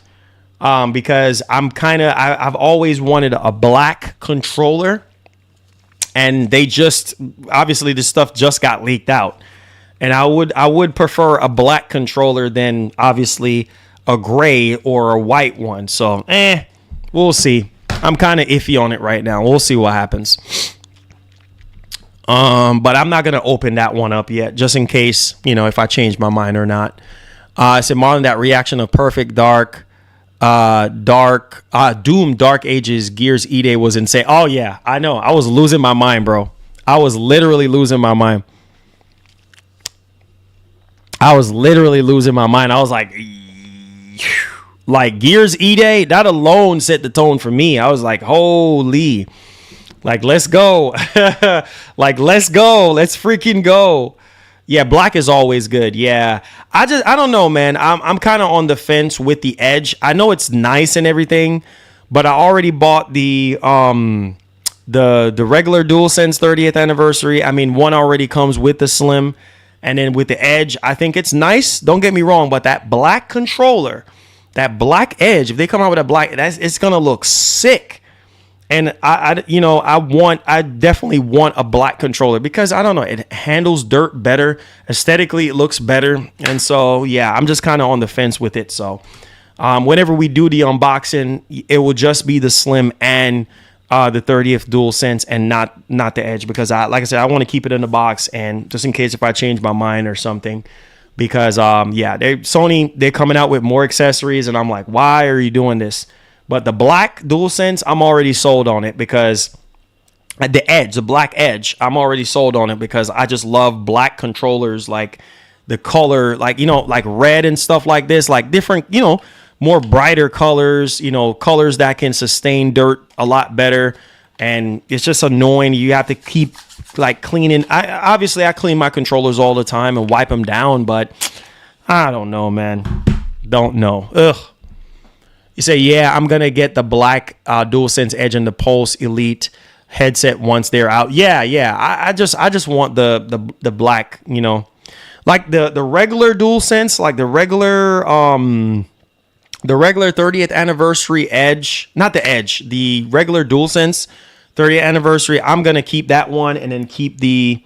because I've always wanted a black controller, and they just obviously this stuff just got leaked out, and I would prefer a black controller than obviously a gray or a white one. So we'll see. I'm kind of iffy on it right now. We'll see what happens. But I'm not gonna open that one up yet, just in case, if I change my mind or not. I said, Marlon, that reaction of Perfect Doom Dark Ages Gears E-Day was insane. Oh yeah, I know. I was losing my mind, bro. I was literally losing my mind. I was like Gears E-Day, that alone set the tone for me. I was like, holy, like, let's go. Like, let's go. Let's freaking go. Yeah, black is always good. Yeah. I don't know, man. I'm kind of on the fence with the Edge. I know it's nice and everything, but I already bought the regular DualSense 30th anniversary. I mean, one already comes with the Slim, and then with the Edge, I think it's nice. Don't get me wrong, but that black controller, that black Edge, if they come out with a black, it's gonna look sick. And I definitely want a black controller because I don't know, it handles dirt better. Aesthetically, it looks better. And so, yeah, I'm just kind of on the fence with it. So, whenever we do the unboxing, it will just be the Slim and the 30th DualSense and not the Edge, because like I said, I want to keep it in the box, and just in case if I change my mind or something. Because Sony, they're coming out with more accessories, and I'm like, why are you doing this? But the black DualSense, I'm already sold on it, because the black Edge, I'm already sold on it because I just love black controllers, like the color, like, like red and stuff like this, like different, more brighter colors, colors that can sustain dirt a lot better. And it's just annoying. You have to keep like cleaning. I clean my controllers all the time and wipe them down, but I don't know, man. Don't know. Ugh. You say, yeah, I'm gonna get the black DualSense Edge and the Pulse Elite headset once they're out. Yeah. I just want the black, like the regular DualSense, like the regular 30th anniversary Edge, not the Edge, the regular DualSense 30th anniversary. I'm gonna keep that one, and then keep the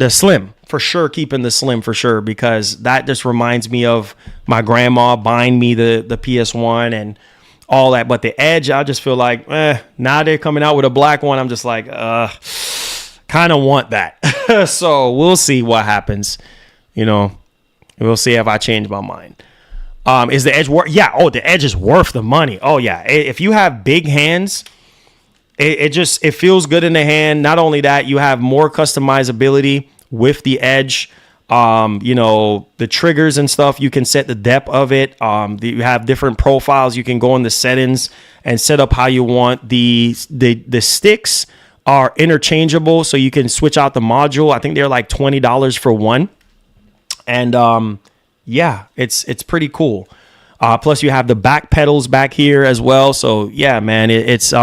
Slim for sure. Keeping the Slim for sure, because that just reminds me of my grandma buying me the PS1 and all that. But the Edge, I just feel like now they're coming out with a black one. I'm just like, kind of want that. So we'll see what happens. We'll see if I change my mind. Is the Edge worth? Yeah. Oh, the Edge is worth the money. Oh yeah. If you have big hands, it feels good in the hand. Not only that, you have more customizability with the Edge. The triggers and stuff, you can set the depth of it. You have different profiles. You can go in the settings and set up how you want. The sticks are interchangeable, so you can switch out the module. I think they're like $20 for one. And yeah, it's pretty cool. Plus you have the back pedals back here as well. So yeah, man, it's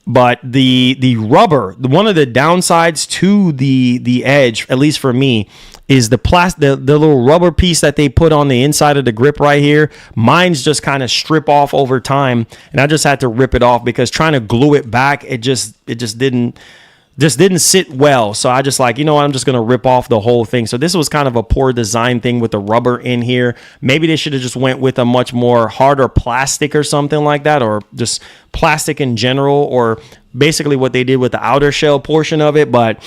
But the rubber, one of the downsides to the Edge, at least for me, is the little rubber piece that they put on the inside of the grip right here. Mine's just kind of strip off over time, and I just had to rip it off because trying to glue it back, it just didn't sit well. So I just like, you know what, I'm just gonna rip off the whole thing. So this was kind of a poor design thing with the rubber in here. Maybe they should have just went with a much more harder plastic or something like that, or just plastic in general, or basically what they did with the outer shell portion of it. But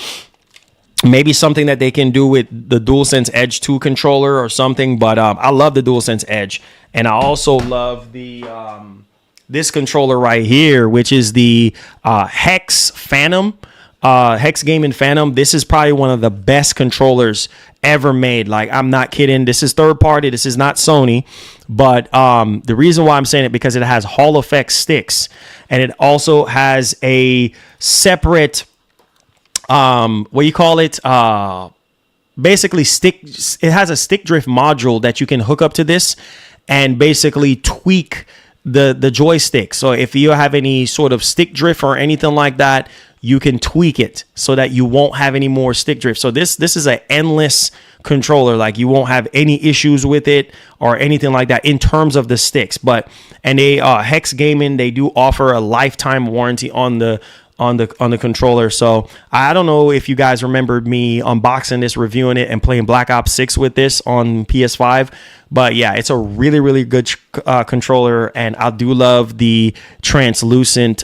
maybe something that they can do with the DualSense Edge 2 controller or something. But I love the DualSense Edge, and I also love the this controller right here, which is the Hex Phantom. Hex Gaming Phantom. This is probably one of the best controllers ever made. Like, I'm not kidding. This is third party. This is not Sony. But the reason why I'm saying it, because it has Hall effect sticks, and it also has a separate what you call it, basically it has a stick drift module that you can hook up to this and basically tweak the joystick. So if you have any sort of stick drift or anything like that, you can tweak it so that you won't have any more stick drift. So this is an endless controller. Like, you won't have any issues with it or anything like that in terms of the sticks. But Hex Gaming, they do offer a lifetime warranty on the controller. So I don't know if you guys remembered me unboxing this, reviewing it, and playing Black Ops 6 with this on PS5. But yeah, it's a really, really good controller, and I do love the translucent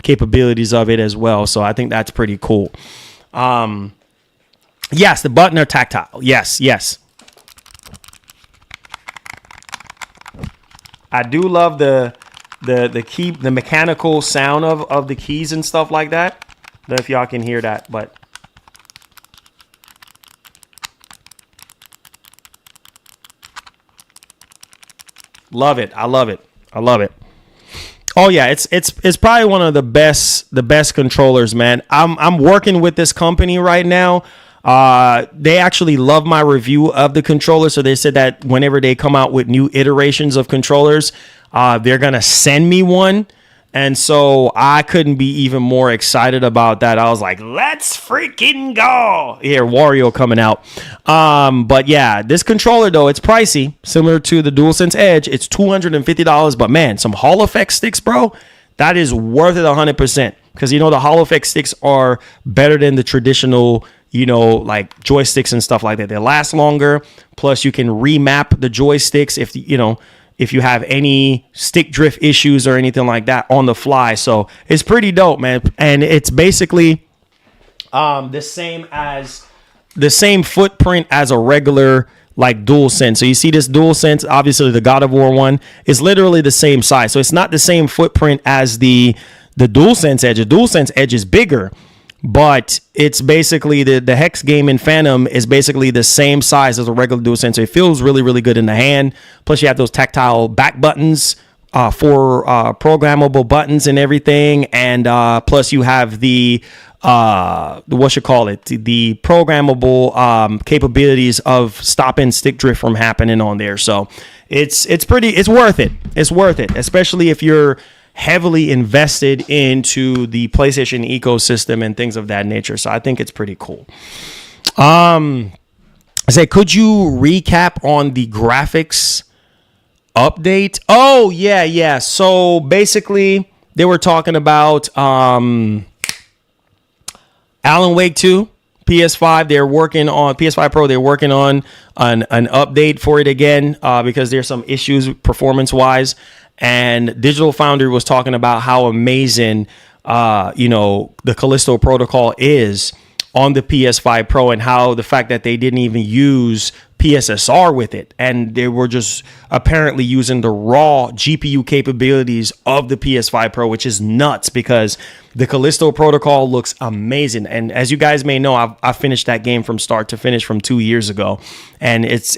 capabilities of it as well. So I think that's pretty cool. Yes, the button are tactile. Yes. I do love the key, the mechanical sound of the keys and stuff like that. I don't know if y'all can hear that, but love it. I love it. Oh yeah, it's probably one of the best controllers, man. I'm working with this company right now. They actually love my review of the controller, so they said that whenever they come out with new iterations of controllers, they're gonna send me one. And so I couldn't be even more excited about that. I was like, let's freaking go. Here, Wario coming out. But yeah, this controller, though, it's pricey, similar to the DualSense Edge. It's $250. But man, some Hall effect sticks, bro, that is worth it 100%. Because, you know, the Hall effect sticks are better than the traditional, you know, like joysticks and stuff like that. They last longer. Plus, you can remap the joysticks if you have any stick drift issues or anything like that on the fly. So it's pretty dope, man. And it's basically the same footprint as a regular like DualSense. So you see this DualSense, obviously the God of War one is literally the same size. So it's not the same footprint as the DualSense Edge. The DualSense Edge is bigger, but it's basically the Hex Gaming Phantom is basically the same size as a regular DualSense. So it feels really, really good in the hand. Plus you have those tactile back buttons for programmable buttons and everything. And plus you have the programmable capabilities of stopping stick drift from happening on there. So it's worth it. It's worth it, especially if you're heavily invested into the PlayStation ecosystem and things of that nature. So I think it's pretty cool. I say, could you recap on the graphics update? Oh yeah. So basically they were talking about Alan Wake 2, PS5. They're working on PS5 Pro. They're working on an update for it again because there's some issues performance wise. And Digital Foundry was talking about how amazing, the Callisto Protocol is on the PS5 Pro, and how the fact that they didn't even use PSSR with it, and they were just apparently using the raw GPU capabilities of the PS5 Pro, which is nuts because the Callisto Protocol looks amazing. And as you guys may know, I finished that game from start to finish from 2 years ago, and it's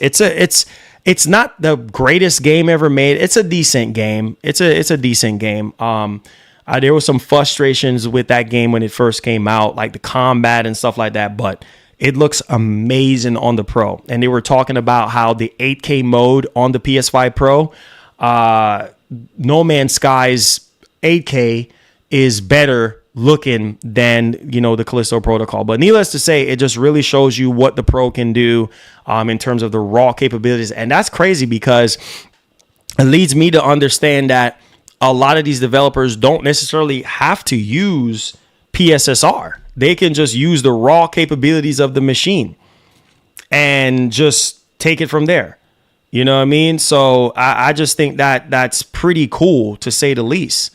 not the greatest game ever made. It's a decent game. It's a decent game. There was some frustrations with that game when it first came out, like the combat and stuff like that, but it looks amazing on the Pro. And they were talking about how the 8K mode on the PS5 Pro, No Man's Sky's 8K is better looking than, the Callisto Protocol. But needless to say, it just really shows you what the Pro can do in terms of the raw capabilities. And that's crazy because it leads me to understand that a lot of these developers don't necessarily have to use PSSR. They can just use the raw capabilities of the machine and just take it from there. You know what I mean? So I just think that that's pretty cool, to say the least.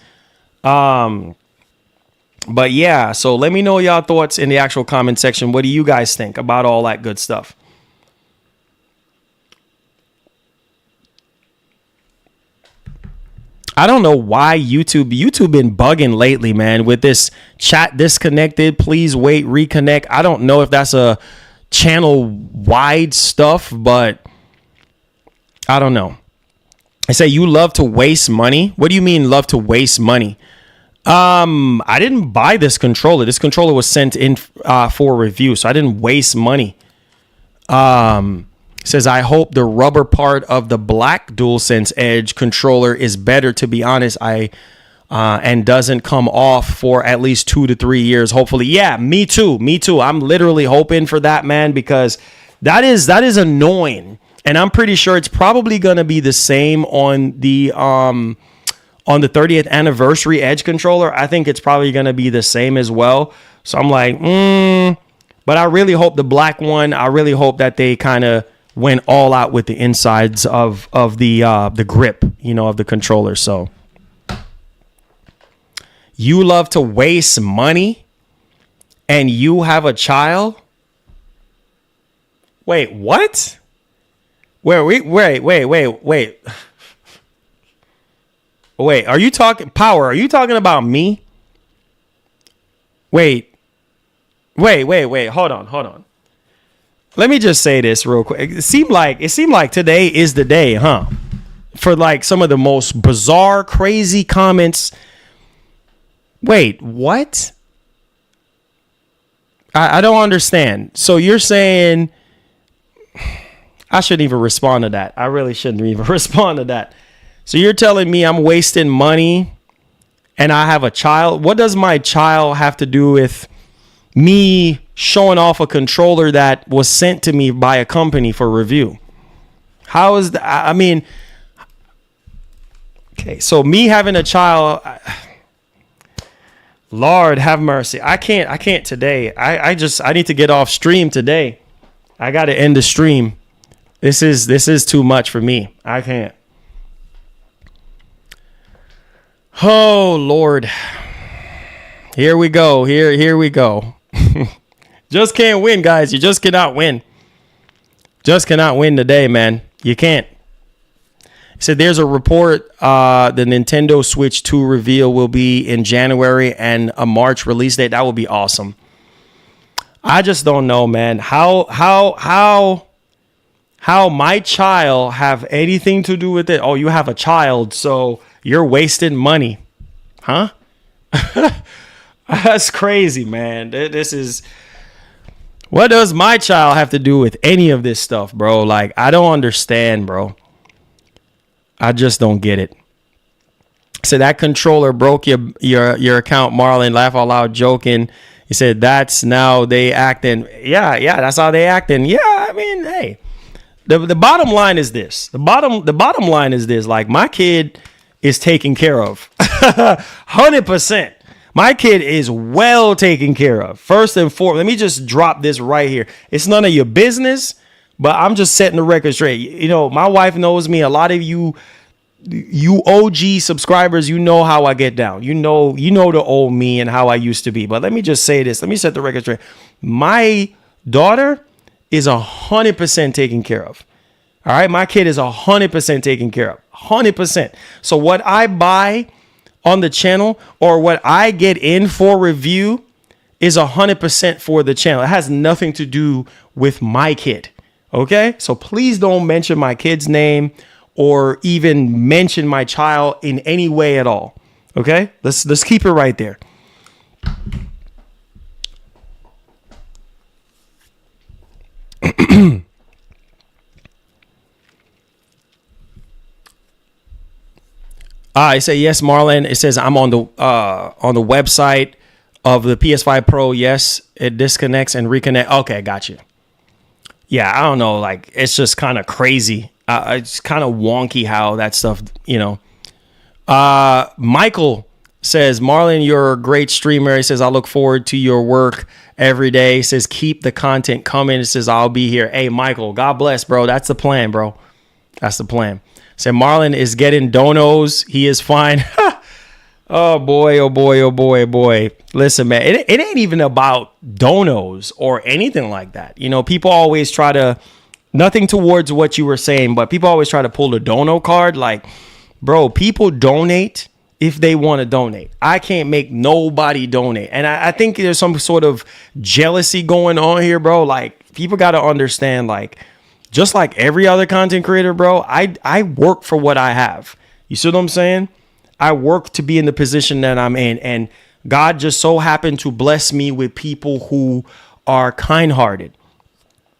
But yeah, so let me know y'all thoughts in the actual comment section. What do you guys think about all that good stuff? I don't know why YouTube been bugging lately, man, with this chat disconnected. Please wait, reconnect. I don't know if that's a channel wide stuff, but I don't know. I say you love to waste money. What do you mean love to waste money? I didn't buy this controller. This controller was sent in for review, so I didn't waste money. Says, I hope the rubber part of the black DualSense Edge controller is better. To be honest, and doesn't come off for at least 2 to 3 years. Hopefully, yeah, me too. I'm literally hoping for that, man, because that is annoying, and I'm pretty sure it's probably gonna be the same on the 30th anniversary Edge controller. I think it's probably going to be the same as well. So I'm like, but I really hope the black one, I really hope that they kind of went all out with the insides of the grip, of the controller. So you love to waste money and you have a child? Wait, what? Wait. Wait, are you talking Power? Are you talking about me? Wait. Hold on. Let me just say this real quick. It seemed like today is the day, huh? For like some of the most bizarre, crazy comments. Wait, what? I don't understand. So you're saying I shouldn't even respond to that. I really shouldn't even respond to that. So you're telling me I'm wasting money and I have a child? What does my child have to do with me showing off a controller that was sent to me by a company for review? How is that? I mean, okay, so me having a child, Lord have mercy. I can't today. I need to get off stream today. I got to end the stream. This is too much for me. I can't. Oh, Lord. Here we go. Here we go. Just can't win, guys. You just cannot win. Just cannot win today, man. You can't. So there's a report. The Nintendo Switch 2 reveal will be in January and a March release date. That would be awesome. I just don't know, man. How my child have anything to do with it? Oh, you have a child, so you're wasting money, huh? That's crazy, man. This is, what does my child have to do with any of this stuff, bro? Like, I don't understand, bro. I just don't get it. So that controller broke your account, Marlon. Laugh out loud, joking. He said that's now they acting. Yeah, that's how they acting. Yeah, I mean, hey, the bottom line is this. The bottom line is this. Like, my kid is taken care of. 100%. My kid is well taken care of. First and foremost, let me just drop this right here. It's none of your business, but I'm just setting the record straight. You know, my wife knows me. A lot of you OG subscribers, you know how I get down. You know the old me and how I used to be. But let me just say this. Let me set the record straight. My daughter is 100% taken care of. All right. My kid is 100% taken care of. 100%. So what I buy on the channel or what I get in for review is 100% for the channel. It has nothing to do with my kid. Okay. So please don't mention my kid's name or even mention my child in any way at all. Okay. Let's keep it right there. I say yes, Marlon. It says I'm on the website of the PS5 Pro. Yes, it disconnects and reconnect. Okay, got you. Yeah, I don't know. Like, it's just kind of crazy. It's kind of wonky how that stuff, Michael says, Marlon, you're a great streamer. He says, I look forward to your work every day. He says, keep the content coming. He says, I'll be here. Hey, Michael, God bless, bro. That's the plan, bro. That's the plan. Say, Marlon is getting donos. He is fine. Oh boy, oh boy, oh boy, oh boy. Listen, man, it ain't even about donos or anything like that. People always try to, nothing towards what you were saying, but people always try to pull the dono card. Like, bro, people donate if they want to donate. I can't make nobody donate. And I think there's some sort of jealousy going on here, bro. Like, people got to understand, like, just like every other content creator, bro, I work for what I have. You see what I'm saying? I work to be in the position that I'm in. And God just so happened to bless me with people who are kind-hearted.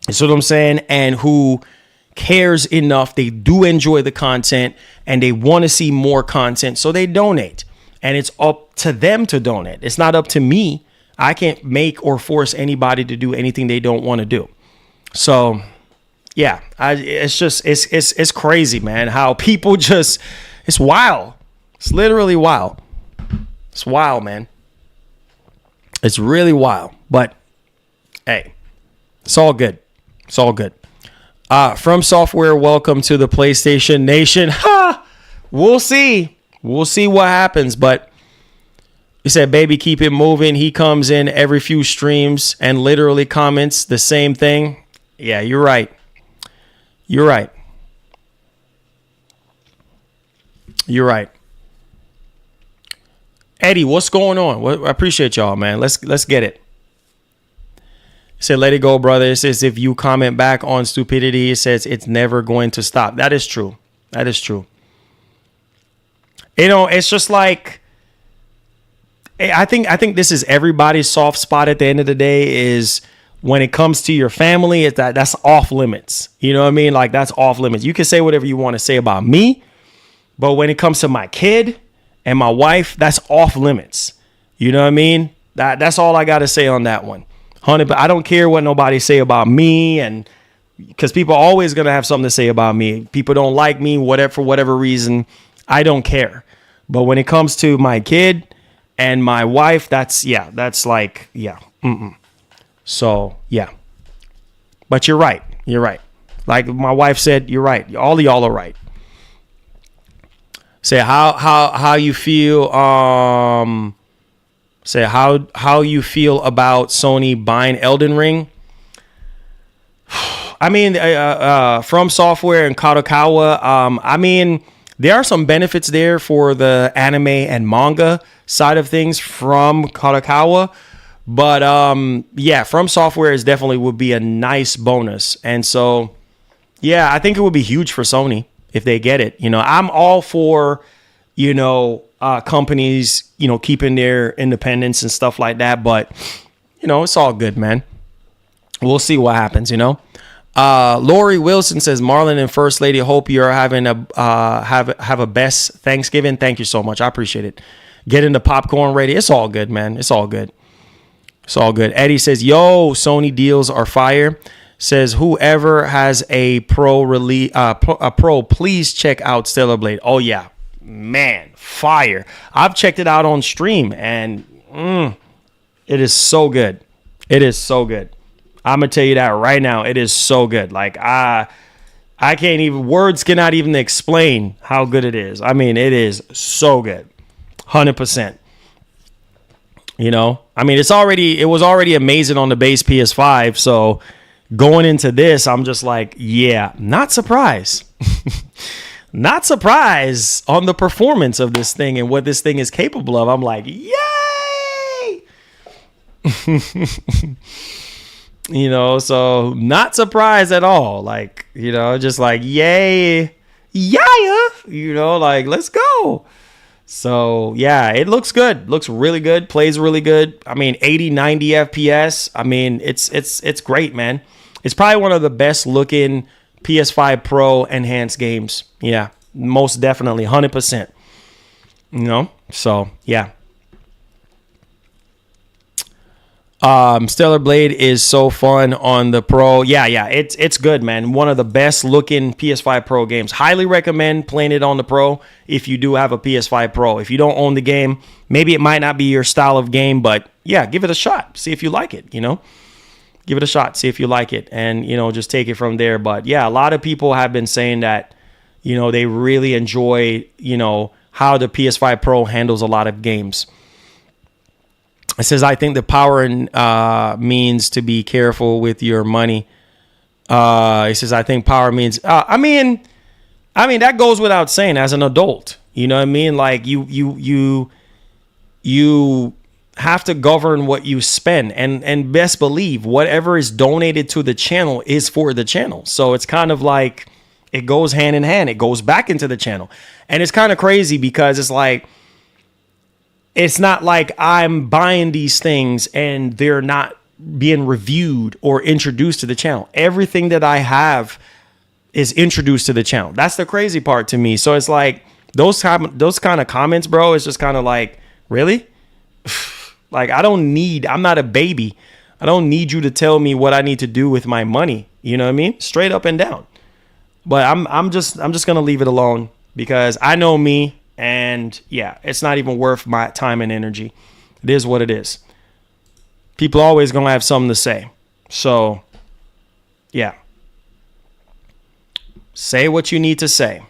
You see what I'm saying? And who cares enough. They do enjoy the content and they want to see more content. So they donate. And it's up to them to donate. It's not up to me. I can't make or force anybody to do anything they don't want to do. So yeah, it's crazy, man, how people just, it's wild. It's literally wild. It's wild, man. It's really wild. But hey, it's all good. It's all good. From Software, welcome to the PlayStation Nation. Ha! We'll see. We'll see what happens. But he said, baby, keep it moving. He comes in every few streams and literally comments the same thing. Yeah, you're right. You're right. You're right. Eddie, what's going on? I appreciate y'all, man. Let's get it. It said, let it go, brother. It says, if you comment back on stupidity, it says it's never going to stop. That is true. That is true. It's just like, I think this is everybody's soft spot at the end of the day is when it comes to your family, that's off limits. You know what I mean? Like, that's off limits. You can say whatever you want to say about me, but when it comes to my kid and my wife, that's off limits. You know what I mean? That's all I got to say on that one. But I don't care what nobody say about me, and because people are always going to have something to say about me. People don't like me, for whatever reason. I don't care. But when it comes to my kid and my wife, that's like. So, yeah. But you're right. You're right. Like my wife said, you're right. All of y'all are right. Say how you feel. Say how you feel about Sony buying Elden Ring. I mean, From Software and Kadokawa. I mean, there are some benefits there for the anime and manga side of things from Kadokawa. But yeah, From Software is definitely would be a nice bonus. And so, yeah, I think it would be huge for Sony if they get it. I'm all for, companies, keeping their independence and stuff like that. But, it's all good, man. We'll see what happens, Lori Wilson says, Marlon and First Lady, hope you're having have a best Thanksgiving. Thank you so much. I appreciate it. Getting the popcorn ready. It's all good, man. It's all good. It's all good. Eddie says, yo, Sony deals are fire. Says, whoever has a pro release, a pro, please check out Stellar Blade. Oh, yeah. Man, fire. I've checked it out on stream, and it is so good. It is so good. I'm going to tell you that right now. It is so good. Like, I can't even, words cannot even explain how good it is. I mean, it is so good. 100%. I mean, it was already amazing on the base PS5. So going into this, I'm just like, yeah, not surprised. Not surprised on the performance of this thing and what this thing is capable of. I'm like, yay! So not surprised at all. Like, just like, yay, yeah, like, let's go. So, yeah, it looks good. Looks really good. Plays really good. I mean, 80, 90 FPS. I mean, it's great, man. It's probably one of the best looking PS5 Pro enhanced games. Yeah, most definitely. 100%. You know? So, yeah. Stellar Blade is so fun on the Pro. Yeah, it's good, man. One of the best looking PS5 Pro games. Highly recommend playing it on the Pro if you do have a PS5 Pro. If you don't own the game, maybe it might not be your style of game, but yeah, give it a shot. See if you like it, you know? Give it a shot, see if you like it, and, you know, just take it from there. But yeah, a lot of people have been saying that, you know, they really enjoy, you know, how the PS5 Pro handles a lot of games. It says, I think the power means to be careful with your money. It says, I think power means, I mean, that goes without saying as an adult, you know what I mean? Like you have to govern what you spend, and best believe whatever is donated to the channel is for the channel. So it's kind of like it goes hand in hand. It goes back into the channel. And it's kind of crazy because it's like, it's not like I'm buying these things and they're not being reviewed or introduced to the channel. Everything that I have is introduced to the channel. That's the crazy part to me. So it's like those kind of comments, bro, it's just kind of like, really? Like, I'm not a baby. I don't need you to tell me what I need to do with my money. You know what I mean? Straight up and down. But I'm just going to leave it alone because I know me. And yeah, it's not even worth my time and energy. It is what it is. People are always going to have something to say. So, yeah. Say what you need to say.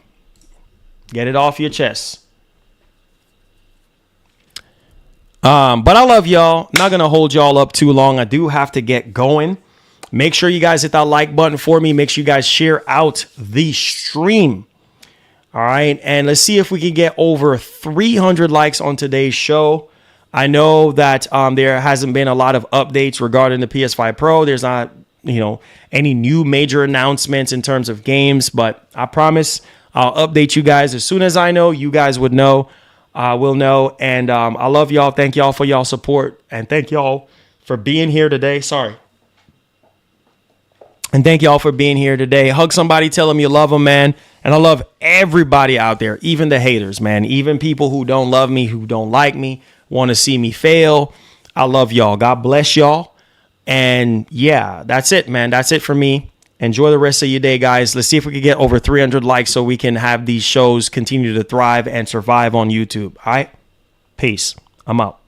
Get it off your chest. But I love y'all. I'm not going to hold y'all up too long. I do have to get going. Make sure you guys hit that like button for me. Make sure you guys share out the stream. All right, and let's see if we can get over 300 likes on today's show. I know that there hasn't been a lot of updates regarding the PS5 Pro. There's not, you know, any new major announcements in terms of games, but I promise I'll update you guys as soon as I know. You guys would know, will know, and I love y'all. Thank y'all for y'all support, and thank y'all for being here today. And thank y'all for being here today. Hug somebody, tell them you love them, man. And I love everybody out there, even the haters, man. Even people who don't love me, who don't like me, want to see me fail. I love y'all. God bless y'all. And yeah, that's it, man. That's it for me. Enjoy the rest of your day, guys. Let's see if we can get over 300 likes so we can have these shows continue to thrive and survive on YouTube. All right? Peace. I'm out.